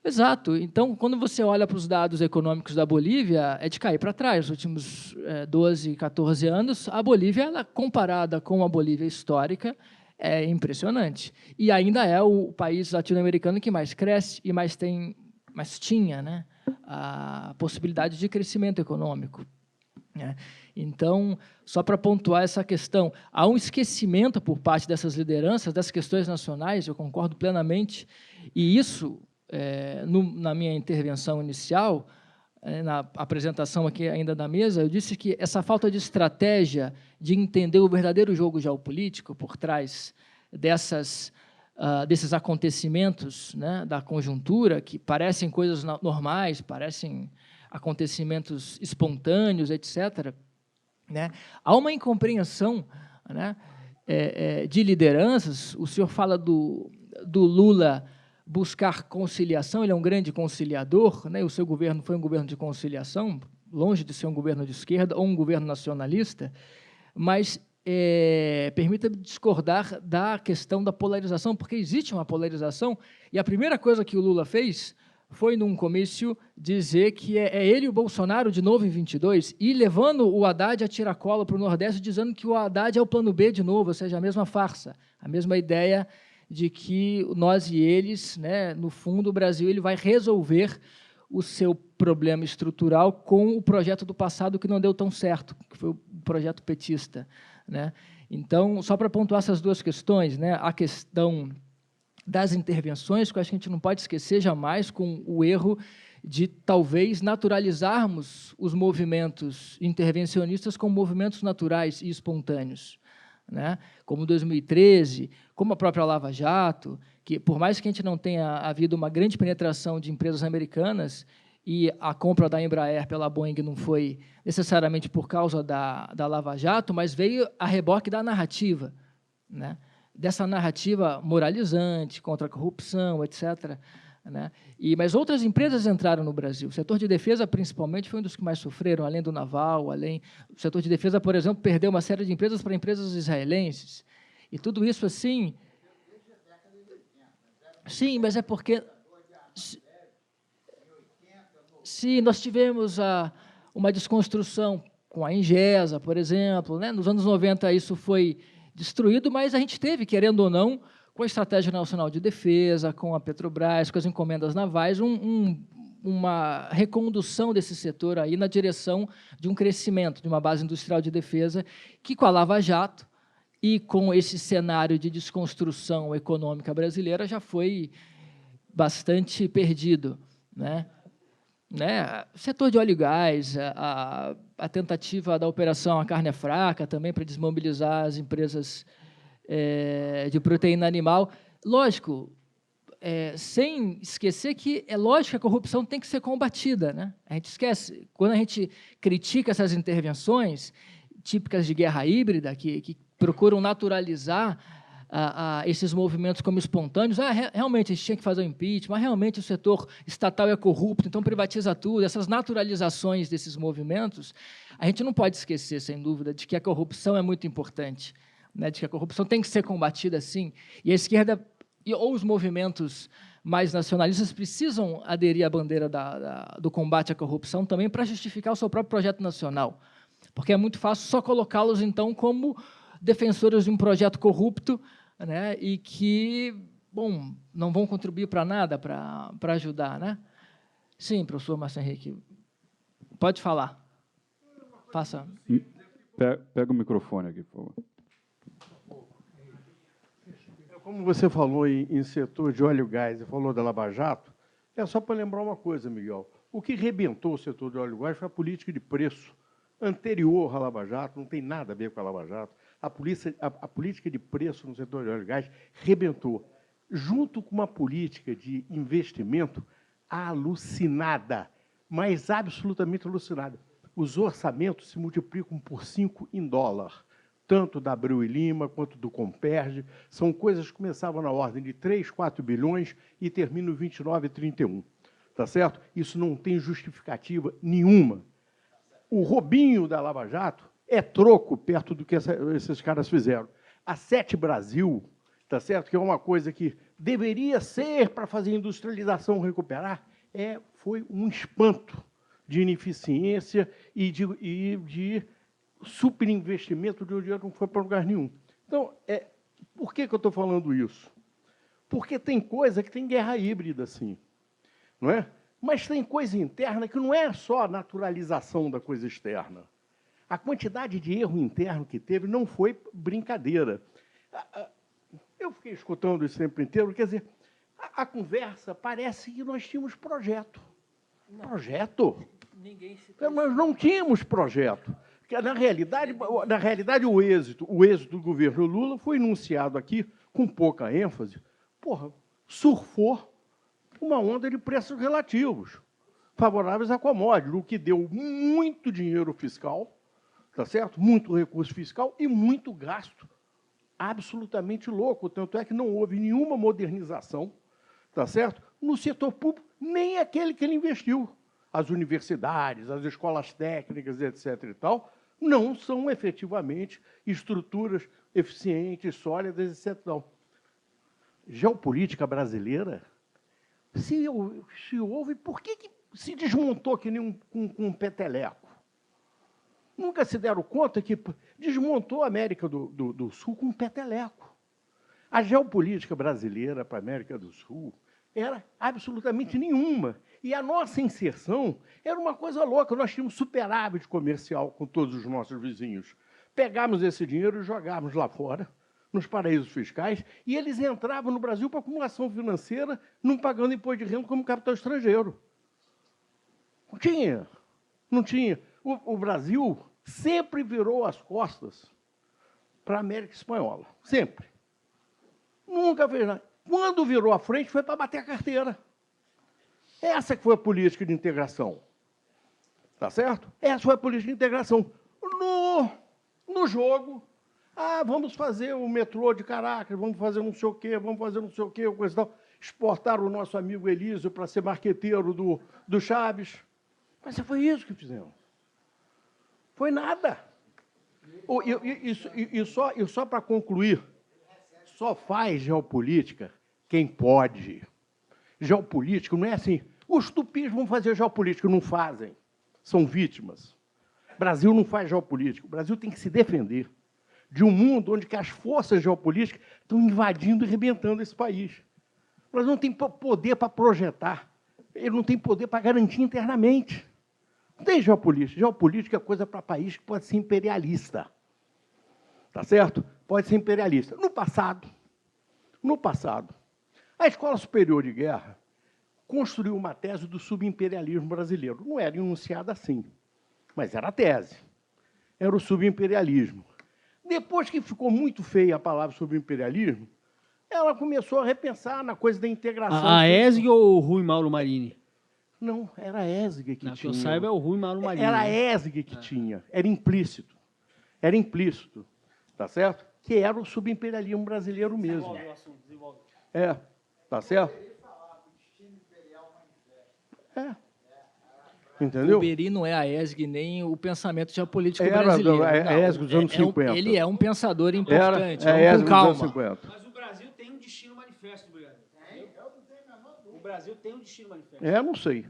Exato. Então, quando você olha para os dados econômicos da Bolívia, é de cair para trás. Nos últimos 12, 14 anos, a Bolívia, ela, comparada com a Bolívia histórica, é impressionante. E ainda é o país latino-americano que mais cresce e mais tinha, né, a possibilidade de crescimento econômico. né? Então, só para pontuar essa questão, há um esquecimento por parte dessas lideranças das questões nacionais, eu concordo plenamente, e isso, na minha intervenção inicial, na apresentação aqui ainda da mesa, eu disse que essa falta de estratégia de entender o verdadeiro jogo geopolítico por trás desses acontecimentos, né, da conjuntura, que parecem coisas normais, parecem acontecimentos espontâneos, etc., né? Há uma incompreensão, né, de lideranças. O senhor fala do Lula buscar conciliação, ele é um grande conciliador, né? O seu governo foi um governo de conciliação, longe de ser um governo de esquerda ou um governo nacionalista, mas permita-me discordar da questão da polarização, porque existe uma polarização, e a primeira coisa que o Lula fez foi, num comício, dizer que é ele e o Bolsonaro de novo em 22, e levando o Haddad a tiracolo para o Nordeste, dizendo que o Haddad é o plano B de novo, ou seja, a mesma farsa, a mesma ideia de que nós e eles, né, no fundo, o Brasil ele vai resolver o seu problema estrutural com o projeto do passado que não deu tão certo, que foi o projeto petista, né? Então, só para pontuar essas duas questões, né, a questão das intervenções, que a gente não pode esquecer jamais, com o erro de talvez naturalizarmos os movimentos intervencionistas como movimentos naturais e espontâneos, né? Como 2013, como a própria Lava Jato, que, por mais que a gente não tenha havido uma grande penetração de empresas americanas, e a compra da Embraer pela Boeing não foi necessariamente por causa da Lava Jato, mas veio a reboque da narrativa, né? Dessa narrativa moralizante, contra a corrupção, etc., né? Mas outras empresas entraram no Brasil. O setor de defesa, principalmente, foi um dos que mais sofreram, além do naval, o setor de defesa, por exemplo, perdeu uma série de empresas para empresas israelenses. E tudo isso, assim... Sim, mas é porque... Sim, nós tivemos uma desconstrução com a Ingesa, por exemplo, né? Nos anos 90 isso foi destruído, mas a gente teve, querendo ou não, com a Estratégia Nacional de Defesa, com a Petrobras, com as encomendas navais, uma recondução desse setor aí na direção de um crescimento, de uma base industrial de defesa, que com a Lava Jato e com esse cenário de desconstrução econômica brasileira já foi bastante perdido, né? Setor de óleo e gás, a tentativa da Operação A Carne é Fraca, também para desmobilizar as empresas de proteína animal. Lógico, sem esquecer que é lógico que a corrupção tem que ser combatida, né? A gente esquece, quando a gente critica essas intervenções típicas de guerra híbrida, que procuram naturalizar esses movimentos como espontâneos, realmente a gente tinha que fazer o impeachment, realmente o setor estatal é corrupto, então privatiza tudo, essas naturalizações desses movimentos, a gente não pode esquecer, sem dúvida, de que a corrupção é muito importante, né, de que a corrupção tem que ser combatida, sim, e a esquerda ou os movimentos mais nacionalistas precisam aderir à bandeira do combate à corrupção também para justificar o seu próprio projeto nacional, porque é muito fácil só colocá-los, então, como defensores de um projeto corrupto, né, e que, bom, não vão contribuir para nada para ajudar, né? Sim, professor Márcio Henrique, pode falar. Faça. Pega o microfone aqui, por favor. Como você falou em setor de óleo e gás e falou da Lava Jato, é só para lembrar uma coisa, Miguel. O que rebentou o setor de óleo e gás foi a política de preço anterior à Lava Jato, não tem nada a ver com a Lava Jato. A política de preço no setor de óleo e gás rebentou, junto com uma política de investimento alucinada, mas absolutamente alucinada. Os orçamentos se multiplicam por 5 em dólar, tanto da Abreu e Lima quanto do Comperj. São coisas que começavam na ordem de 3, 4 bilhões e terminam em 29, 31. Tá certo? Isso não tem justificativa nenhuma. O roubinho da Lava Jato é troco perto do que esses caras fizeram. A Sete Brasil, tá certo? Que é uma coisa que deveria ser para fazer industrialização recuperar, foi um espanto de ineficiência e de superinvestimento de um dinheiro que não foi para lugar nenhum. Então, por que eu estou falando isso? Porque tem coisa que tem guerra híbrida, sim, não é? Mas tem coisa interna que não é só a naturalização da coisa externa. A quantidade de erro interno que teve não foi brincadeira. Eu fiquei escutando isso o tempo inteiro, quer dizer, a conversa parece que nós tínhamos projeto. Projeto? Nós não tínhamos projeto. Porque, na realidade o êxito do governo Lula foi enunciado aqui com pouca ênfase. Porra, surfou uma onda de preços relativos, favoráveis à commodity, o que deu muito dinheiro fiscal, tá certo? Muito recurso fiscal e muito gasto absolutamente louco. Tanto é que não houve nenhuma modernização, tá certo? No setor público, nem aquele que ele investiu. As universidades, as escolas técnicas, etc. e tal, não são efetivamente estruturas eficientes, sólidas, etc. Não. Geopolítica brasileira, se houve, por que se desmontou que nem um peteleco? Nunca se deram conta que desmontou a América do Sul com um peteleco. A geopolítica brasileira para a América do Sul era absolutamente nenhuma. E a nossa inserção era uma coisa louca. Nós tínhamos superávit comercial com todos os nossos vizinhos. Pegávamos esse dinheiro e jogávamos lá fora, nos paraísos fiscais, e eles entravam no Brasil para acumulação financeira, não pagando imposto de renda como capital estrangeiro. Não tinha. Não tinha. O Brasil sempre virou as costas para a América Espanhola. Sempre. Nunca fez nada. Quando virou a frente, foi para bater a carteira. Essa que foi a política de integração. Tá certo? Essa foi a política de integração. No jogo, vamos fazer o metrô de Caracas, vamos fazer não sei o quê, vamos fazer não sei o quê, coisa e tal. Exportar o nosso amigo Elísio para ser marqueteiro do Chaves. Mas foi isso que fizemos. Foi nada. E só para concluir, só faz geopolítica quem pode. Geopolítica não é assim. Os tupis vão fazer geopolítica, não fazem. São vítimas. O Brasil não faz geopolítica. O Brasil tem que se defender de um mundo onde que as forças geopolíticas estão invadindo e arrebentando esse país. O Brasil não tem poder para projetar. Ele não tem poder para garantir internamente. Não tem geopolítica. Geopolítica é coisa para país que pode ser imperialista. Tá certo? Pode ser imperialista. No passado, a Escola Superior de Guerra construiu uma tese do subimperialismo brasileiro. Não era enunciada assim, mas era a tese. Era o subimperialismo. Depois que ficou muito feia a palavra subimperialismo, ela começou a repensar na coisa da integração. A ESG ou o Rui Mauro Marini? Não, era a ESG que tinha. Que eu saiba é o Rui Mauro Marini. Era a ESG que tinha. Era implícito. Era implícito. Tá certo? Que era o subimperialismo brasileiro mesmo. Tá certo? Entendeu? O Beri não é a ESG nem o pensamento geopolítico Era brasileiro. a ESG dos anos 50. Ele é um pensador importante. Era a ESG com dos calma. anos 50. Mas o Brasil tem um destino manifesto, Brigado. O Brasil tem um destino manifesto. Não sei.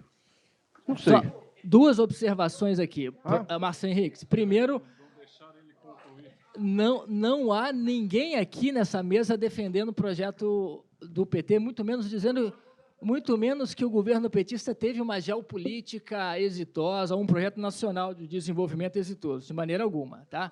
Não sei. Só duas observações aqui, Marcelo Henrique. Primeiro, não há ninguém aqui nessa mesa defendendo o projeto do PT, muito menos que o governo petista teve uma geopolítica exitosa, um projeto nacional de desenvolvimento exitoso, de maneira alguma, tá?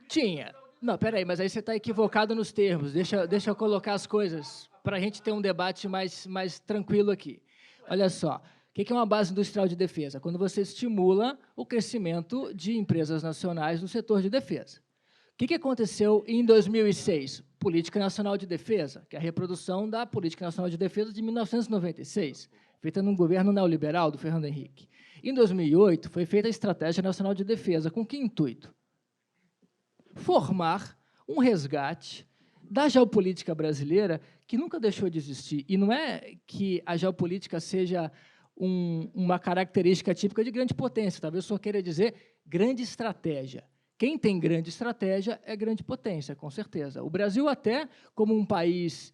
Tinha. Não, peraí, mas aí você está equivocado nos termos. Deixa eu colocar as coisas para a gente ter um debate mais tranquilo aqui. Olha só, o que é uma base industrial de defesa? Quando você estimula o crescimento de empresas nacionais no setor de defesa. O que aconteceu em 2006? Política Nacional de Defesa, que é a reprodução da Política Nacional de Defesa de 1996, feita num governo neoliberal do Fernando Henrique. Em 2008, foi feita a Estratégia Nacional de Defesa. Com que intuito? Formar um resgate da geopolítica brasileira que nunca deixou de existir. E não é que a geopolítica seja uma característica típica de grande potência, talvez eu só queira dizer grande estratégia. Quem tem grande estratégia é grande potência, com certeza. O Brasil, até como um país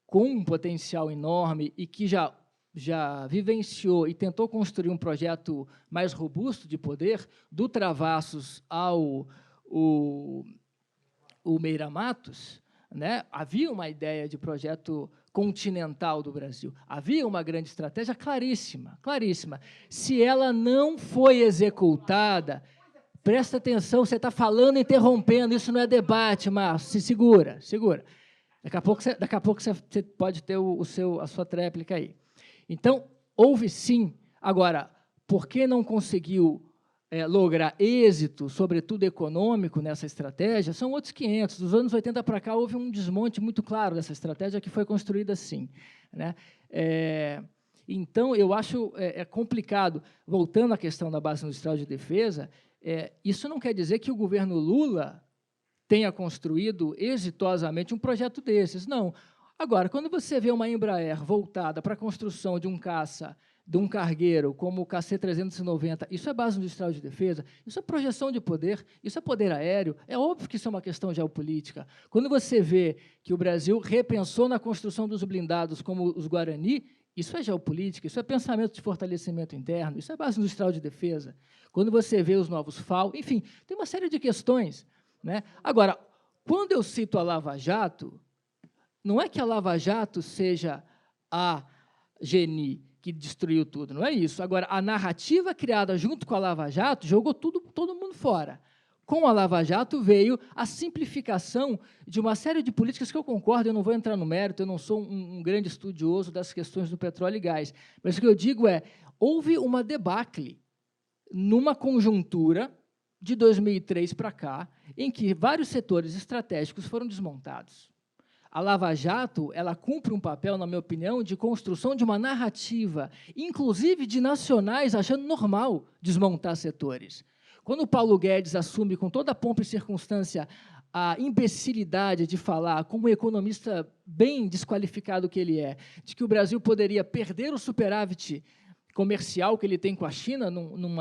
com um potencial enorme e que já vivenciou e tentou construir um projeto mais robusto de poder, do Travassos ao Meira Matos, né? Havia uma ideia de projeto continental do Brasil. Havia uma grande estratégia claríssima, claríssima. Se ela não foi executada, presta atenção, você está falando interrompendo, isso não é debate, Márcio, se segura, segura. Daqui a pouco você pode ter a sua tréplica aí. Então, houve sim. Agora, por que não conseguiu lograr êxito, sobretudo econômico, nessa estratégia? São outros 500. Dos anos 80 para cá, houve um desmonte muito claro dessa estratégia que foi construída assim, né? Então, eu acho complicado. Voltando à questão da base industrial de defesa, isso não quer dizer que o governo Lula tenha construído exitosamente um projeto desses. Não. Agora, quando você vê uma Embraer voltada para a construção de um caça, de um cargueiro, como o KC-390, isso é base industrial de defesa, isso é projeção de poder, isso é poder aéreo, é óbvio que isso é uma questão geopolítica. Quando você vê que o Brasil repensou na construção dos blindados como os Guarani, isso é geopolítica, isso é pensamento de fortalecimento interno, isso é base industrial de defesa. Quando você vê os novos FAO, enfim, tem uma série de questões, né? Agora, quando eu cito a Lava Jato, não é que a Lava Jato seja a GNI que destruiu tudo, não é isso. Agora, a narrativa criada junto com a Lava Jato jogou todo mundo fora. Com a Lava Jato veio a simplificação de uma série de políticas que eu concordo, eu não vou entrar no mérito, eu não sou um grande estudioso das questões do petróleo e gás, mas o que eu digo houve uma debacle numa conjuntura de 2003 para cá, em que vários setores estratégicos foram desmontados. A Lava Jato, ela cumpre um papel, na minha opinião, de construção de uma narrativa, inclusive de nacionais achando normal desmontar setores. Quando o Paulo Guedes assume com toda a pompa e circunstância a imbecilidade de falar, como economista bem desqualificado que ele é, de que o Brasil poderia perder o superávit comercial que ele tem com a China num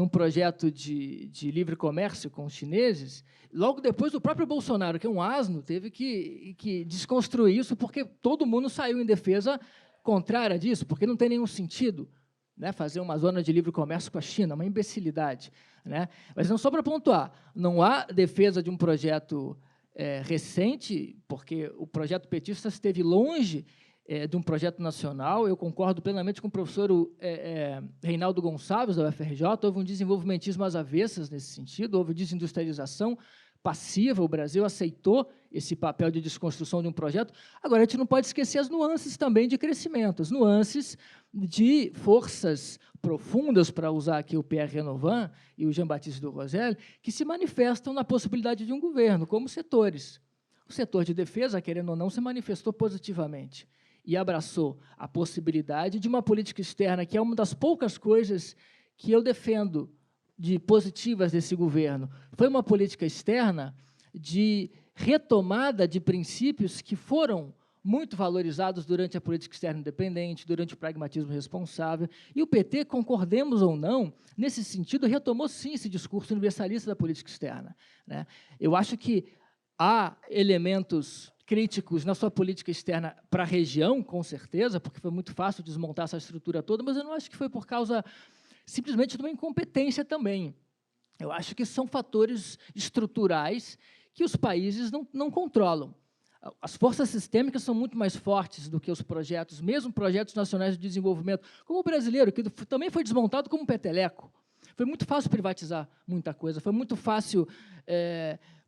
projeto de livre comércio com os chineses, logo depois o próprio Bolsonaro, que é um asno, teve que desconstruir isso, porque todo mundo saiu em defesa contrária disso, porque não tem nenhum sentido, né, fazer uma zona de livre comércio com a China, uma imbecilidade, né? Mas não só para pontuar, não há defesa de um projeto recente, porque o projeto petista esteve longe de um projeto nacional. Eu concordo plenamente com o professor Reinaldo Gonçalves, da UFRJ, houve um desenvolvimentismo às avessas nesse sentido, houve desindustrialização passiva, o Brasil aceitou esse papel de desconstrução de um projeto. Agora, a gente não pode esquecer as nuances também de crescimento, as nuances de forças profundas, para usar aqui o Pierre Renovan e o Jean-Baptiste do Roselle, que se manifestam na possibilidade de um governo, como setores. O setor de defesa, querendo ou não, se manifestou positivamente e abraçou a possibilidade de uma política externa, que é uma das poucas coisas que eu defendo de positivas desse governo. Foi uma política externa de retomada de princípios que foram muito valorizados durante a política externa independente, durante o pragmatismo responsável, e o PT, concordemos ou não, nesse sentido, retomou, sim, esse discurso universalista da política externa, né? Eu acho que há elementos críticos na sua política externa para a região, com certeza, porque foi muito fácil desmontar essa estrutura toda, mas eu não acho que foi por causa simplesmente de uma incompetência também. Eu acho que são fatores estruturais que os países não controlam. As forças sistêmicas são muito mais fortes do que os projetos, mesmo projetos nacionais de desenvolvimento, como o brasileiro, que também foi desmontado como um peteleco. Foi muito fácil privatizar muita coisa, foi muito fácil...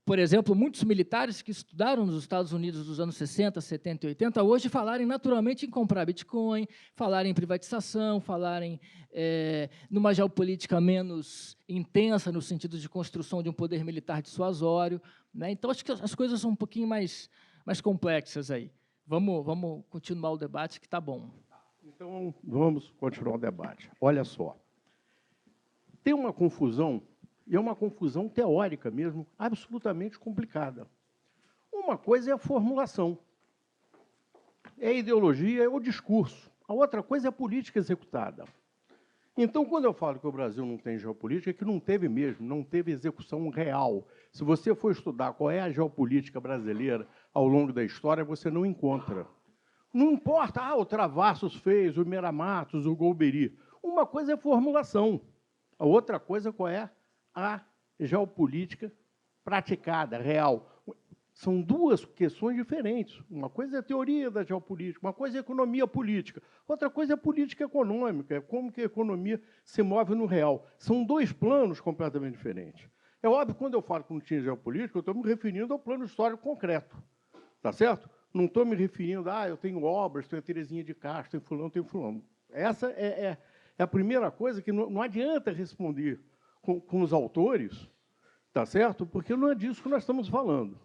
por exemplo, muitos militares que estudaram nos Estados Unidos dos anos 60, 70 e 80, hoje falarem naturalmente em comprar Bitcoin, falarem em privatização, falarem numa geopolítica menos intensa, no sentido de construção de um poder militar dissuasório, né? Então, acho que as coisas são um pouquinho mais complexas aí. Vamos continuar o debate, que está bom. Então, vamos continuar o debate. Olha só. Tem uma confusão, e é uma confusão teórica mesmo, absolutamente complicada. Uma coisa é a formulação, é a ideologia, é o discurso. A outra coisa é a política executada. Então, quando eu falo que o Brasil não tem geopolítica, é que não teve mesmo, não teve execução real. Se você for estudar qual é a geopolítica brasileira ao longo da história, você não encontra. Não importa, o Travassos fez, o Meira-Matos, o Golbery. Uma coisa é formulação, a outra coisa qual é a geopolítica praticada, real. São duas questões diferentes. Uma coisa é a teoria da geopolítica, uma coisa é a economia política, outra coisa é a política econômica, é como que a economia se move no real. São dois planos completamente diferentes. É óbvio que quando eu falo que não tinha geopolítica, eu estou me referindo ao plano histórico concreto. Tá certo? Não estou me referindo eu tenho obras, tenho a Terezinha de Castro, tenho fulano. Essa é a primeira coisa que não adianta responder com os autores, tá certo? Porque não é disso que nós estamos falando.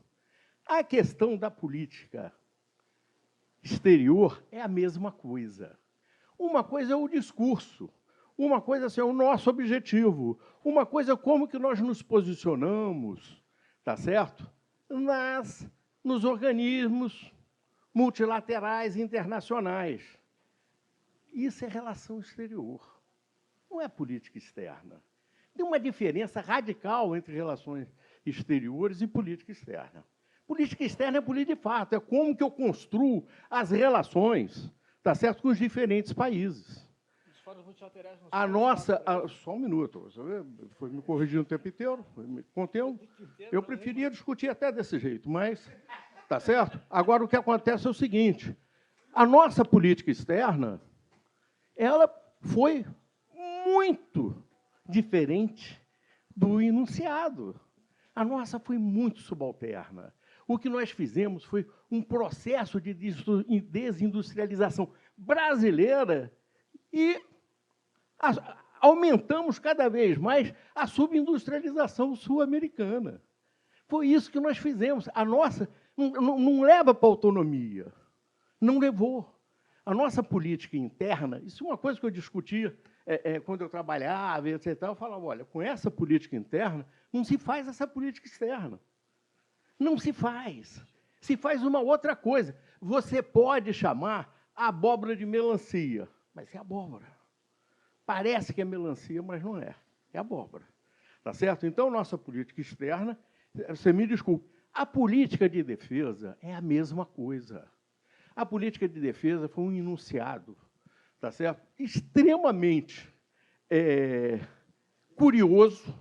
A questão da política exterior é a mesma coisa. Uma coisa é o discurso, uma coisa é o nosso objetivo, uma coisa é como que nós nos posicionamos, tá certo? Nos organismos multilaterais internacionais. Isso é relação exterior, não é política externa. Tem uma diferença radical entre relações exteriores e política externa. Política externa é política de fato, é como que eu construo as relações, tá certo, com os diferentes países. Os fóruns multilaterais não A nossa... só um minuto, você foi me corrigindo o tempo inteiro, me contendo. Eu preferia discutir até desse jeito, mas... Tá certo? Agora, o que acontece é o seguinte, a nossa política externa, ela foi muito diferente do enunciado. A nossa foi muito subalterna. O que nós fizemos foi um processo de desindustrialização brasileira e aumentamos cada vez mais a subindustrialização sul-americana. Foi isso que nós fizemos. A nossa não leva para a autonomia. Não levou. A nossa política interna, isso é uma coisa que eu discutia quando eu trabalhava, etc. Eu falava, olha, com essa política interna, não se faz essa política externa. Não se faz. Se faz uma outra coisa. Você pode chamar a abóbora de melancia, mas é abóbora. Parece que é melancia, mas não é. É abóbora. Tá certo? Então, nossa política externa, você me desculpe, a política de defesa é a mesma coisa. A política de defesa foi um enunciado, tá certo? Extremamente curioso,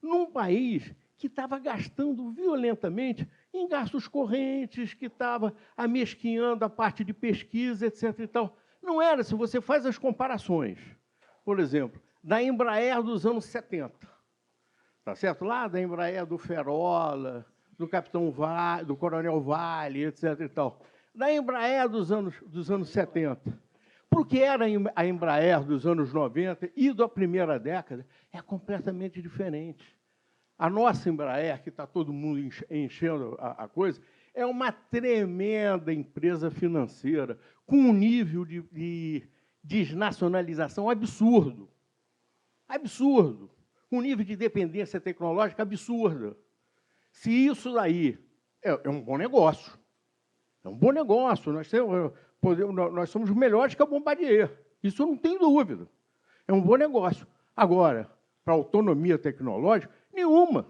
num país que estava gastando violentamente em gastos correntes, que estava amesquinhando a parte de pesquisa, etc. e tal. Não era, se você faz as comparações, por exemplo, da Embraer dos anos 70, tá certo? Lá da Embraer do Ferola, do Capitão Vale, do Coronel Vale, etc. e tal. Da Embraer dos anos 70. Porque era a Embraer dos anos 90 e da primeira década, é completamente diferente. A nossa Embraer, que está todo mundo enchendo a coisa, é uma tremenda empresa financeira, com um nível de desnacionalização absurdo. Absurdo. Um nível de dependência tecnológica absurda. Se isso daí é um bom negócio, é um bom negócio, nós somos melhores que a Bombardier, isso não tem dúvida, é um bom negócio. Agora, para autonomia tecnológica, nenhuma.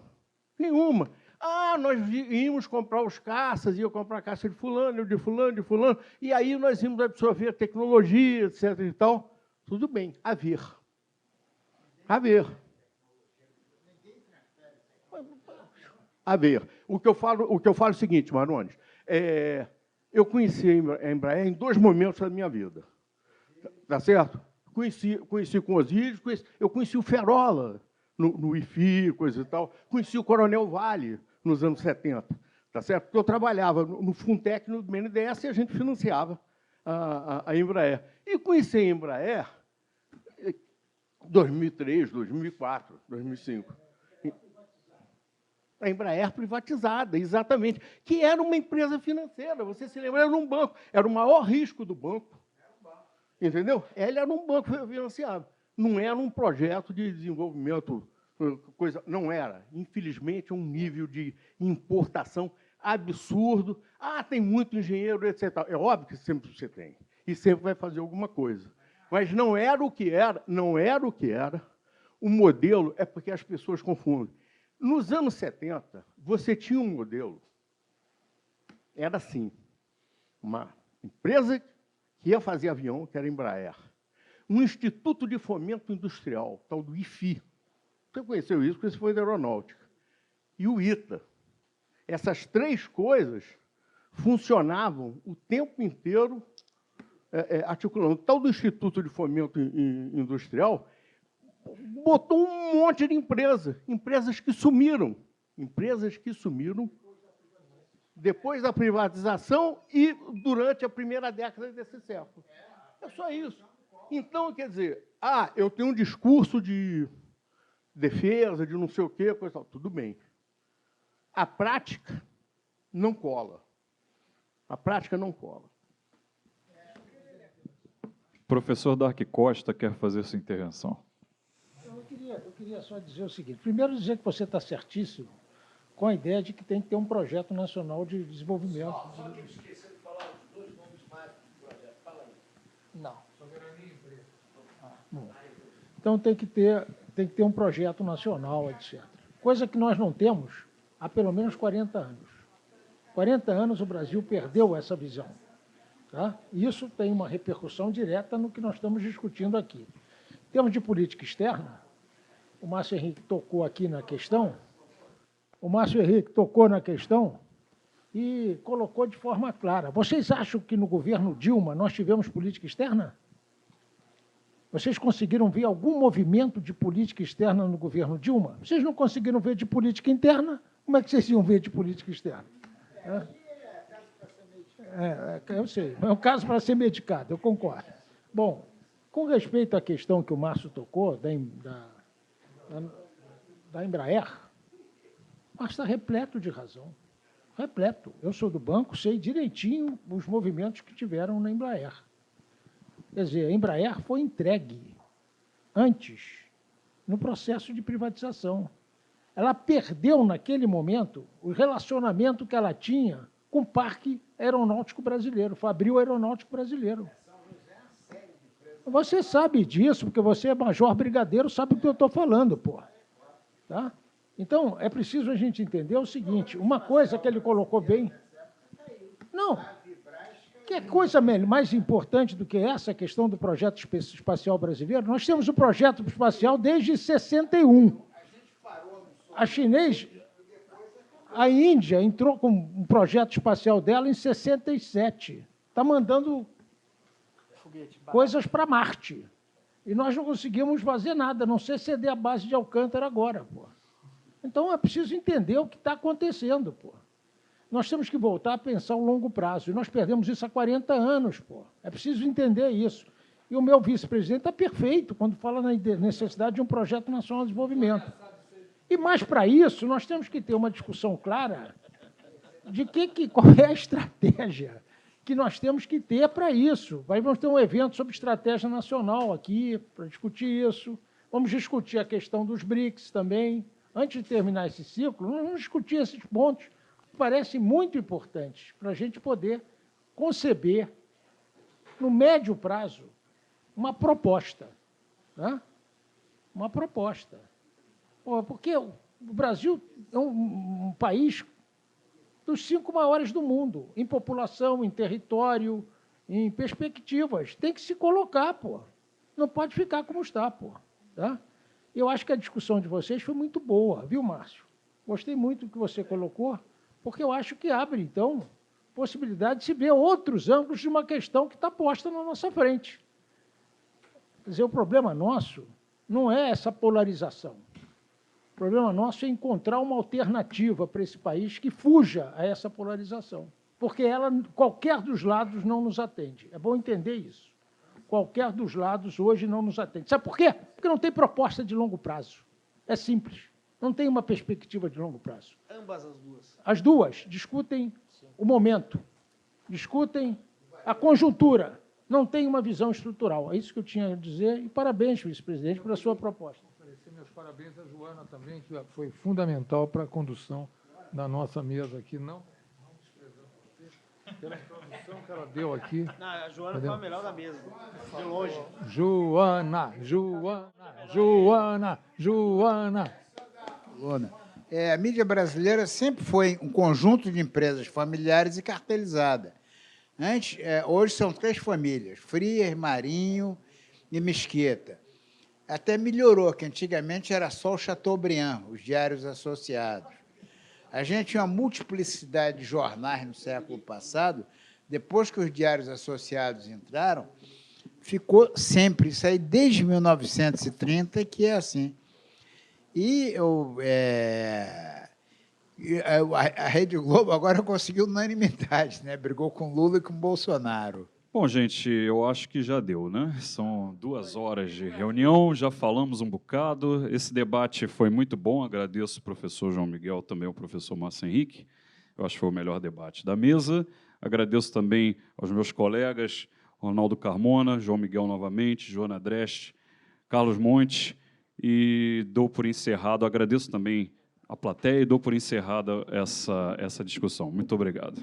Nós íamos comprar os caças, ia comprar a caça de fulano, e aí nós íamos absorver a tecnologia, etc. e tal. Tudo bem, a ver. O que eu falo é o seguinte, Marones, eu conheci a Embraer em dois momentos da minha vida, tá certo? Conheci com Osíris, eu conheci o Ferola no IFI, coisa e tal, conheci o Coronel Vale nos anos 70, tá certo? Porque eu trabalhava no Funtec, no BNDES, e a gente financiava a Embraer. E conheci a Embraer em 2003, 2004, 2005. A Embraer privatizada, exatamente, que era uma empresa financeira, você se lembra, era um banco, era o maior risco do banco, entendeu? Ele era um banco financiado, não era um projeto de desenvolvimento, não era. Infelizmente, um nível de importação absurdo. Tem muito engenheiro, etc. É óbvio que sempre você tem, e sempre vai fazer alguma coisa. Mas não era o que era, o modelo é porque as pessoas confundem. Nos anos 70, você tinha um modelo, era assim, uma empresa que ia fazer avião, que era a Embraer, um Instituto de Fomento Industrial, tal do IFI. Você conheceu isso, porque isso foi da aeronáutica. e o ITA. Essas três coisas funcionavam o tempo inteiro articulando. O tal do Instituto de Fomento Industrial botou um monte de empresas que sumiram depois da privatização e durante a primeira década desse século. É só isso. Então, quer dizer, eu tenho um discurso de defesa, de não sei o quê, coisa tal. Tudo bem. A prática não cola. A prática não cola. Professor Dark Costa quer fazer sua intervenção. Eu queria só dizer o seguinte. Primeiro, dizer que você está certíssimo com a ideia de que tem que ter um projeto nacional de desenvolvimento. Só que eu esqueci de falar os dois nomes mágicos do projeto. Fala aí. Não. Soberania e empresa. Bom. Então, tem que ter um projeto nacional, etc. Coisa que nós não temos há pelo menos 40 anos. 40 anos o Brasil perdeu essa visão. Tá? Isso tem uma repercussão direta no que nós estamos discutindo aqui. Em termos de política externa, o Márcio Henrique tocou aqui na questão, e colocou de forma clara. Vocês acham que no governo Dilma nós tivemos política externa? Vocês conseguiram ver algum movimento de política externa no governo Dilma? Vocês não conseguiram ver de política interna? Como é que vocês iam ver de política externa? Eu sei, é um caso para ser medicado, eu concordo. Bom, com respeito à questão que o Márcio tocou, da Embraer, o Márcio está repleto de razão. Repleto. Eu sou do banco, sei direitinho os movimentos que tiveram na Embraer. Quer dizer, a Embraer foi entregue antes, no processo de privatização. Ela perdeu, naquele momento, o relacionamento que ela tinha com o Parque Aeronáutico Brasileiro, Fabril Aeronáutico Brasileiro. Você sabe disso, porque você é major brigadeiro, sabe o que eu estou falando, pô. Tá? Então, é preciso a gente entender o seguinte, uma coisa que ele colocou bem... Não, que coisa mais importante do que essa questão do projeto espacial brasileiro? Nós temos o projeto espacial desde 61. A Índia entrou com um projeto espacial dela em 67. Está mandando coisas para Marte. E nós não conseguimos fazer nada, a não ser ceder a base de Alcântara agora, pô. Então, é preciso entender o que está acontecendo, pô. Nós temos que voltar a pensar o longo prazo. E nós perdemos isso há 40 anos, pô. É preciso entender isso. E o meu vice-presidente está perfeito quando fala na necessidade de um projeto nacional de desenvolvimento. E mais para isso, nós temos que ter uma discussão clara de qual é a estratégia que nós temos que ter para isso. Vamos ter um evento sobre estratégia nacional aqui, para discutir isso. Vamos discutir a questão dos BRICS também. Antes de terminar esse ciclo, nós vamos discutir esses pontos que parecem muito importantes para a gente poder conceber, no médio prazo, uma proposta. Né? Uma proposta. Porque o Brasil é um país dos 5 maiores do mundo, em população, em território, em perspectivas. Tem que se colocar, pô. Não pode ficar como está, pô. Tá? Eu acho que a discussão de vocês foi muito boa, viu, Márcio? Gostei muito do que você colocou, porque eu acho que abre, então, possibilidade de se ver outros ângulos de uma questão que está posta na nossa frente. Quer dizer, o problema nosso não é essa polarização. O problema nosso é encontrar uma alternativa para esse país que fuja a essa polarização, porque ela, qualquer dos lados, não nos atende. É bom entender isso. Qualquer dos lados hoje não nos atende. Sabe por quê? Porque não tem proposta de longo prazo. É simples. Não tem uma perspectiva de longo prazo. Ambas as duas. As duas discutem o momento, discutem a conjuntura. Não tem uma visão estrutural. É isso que eu tinha a dizer. E parabéns, vice-presidente, pela sua proposta. Meus parabéns à Joana também, que foi fundamental para a condução da nossa mesa aqui. Não desprezando você, pela introdução que ela deu aqui. Não, a Joana foi a melhor da mesa, de longe. Joana. A mídia brasileira sempre foi um conjunto de empresas familiares e cartelizadas. Hoje são 3 famílias, Frias, Marinho e Mesquita. Até melhorou, que antigamente era só o Chateaubriand, os diários associados. A gente tinha uma multiplicidade de jornais no século passado, depois que os diários associados entraram, ficou sempre, isso aí desde 1930, que é assim. E a Rede Globo agora conseguiu unanimidade, né? Brigou com Lula e com Bolsonaro. Bom, gente, eu acho que já deu, né? São 2 horas de reunião, já falamos um bocado. Esse debate foi muito bom, agradeço o professor João Miguel, também o professor Márcio Henrique. Eu acho que foi o melhor debate da mesa. Agradeço também aos meus colegas, Ronaldo Carmona, João Miguel novamente, Joana Dreste, Carlos Monte, e dou por encerrado, agradeço também a plateia e dou por encerrada essa discussão. Muito obrigado.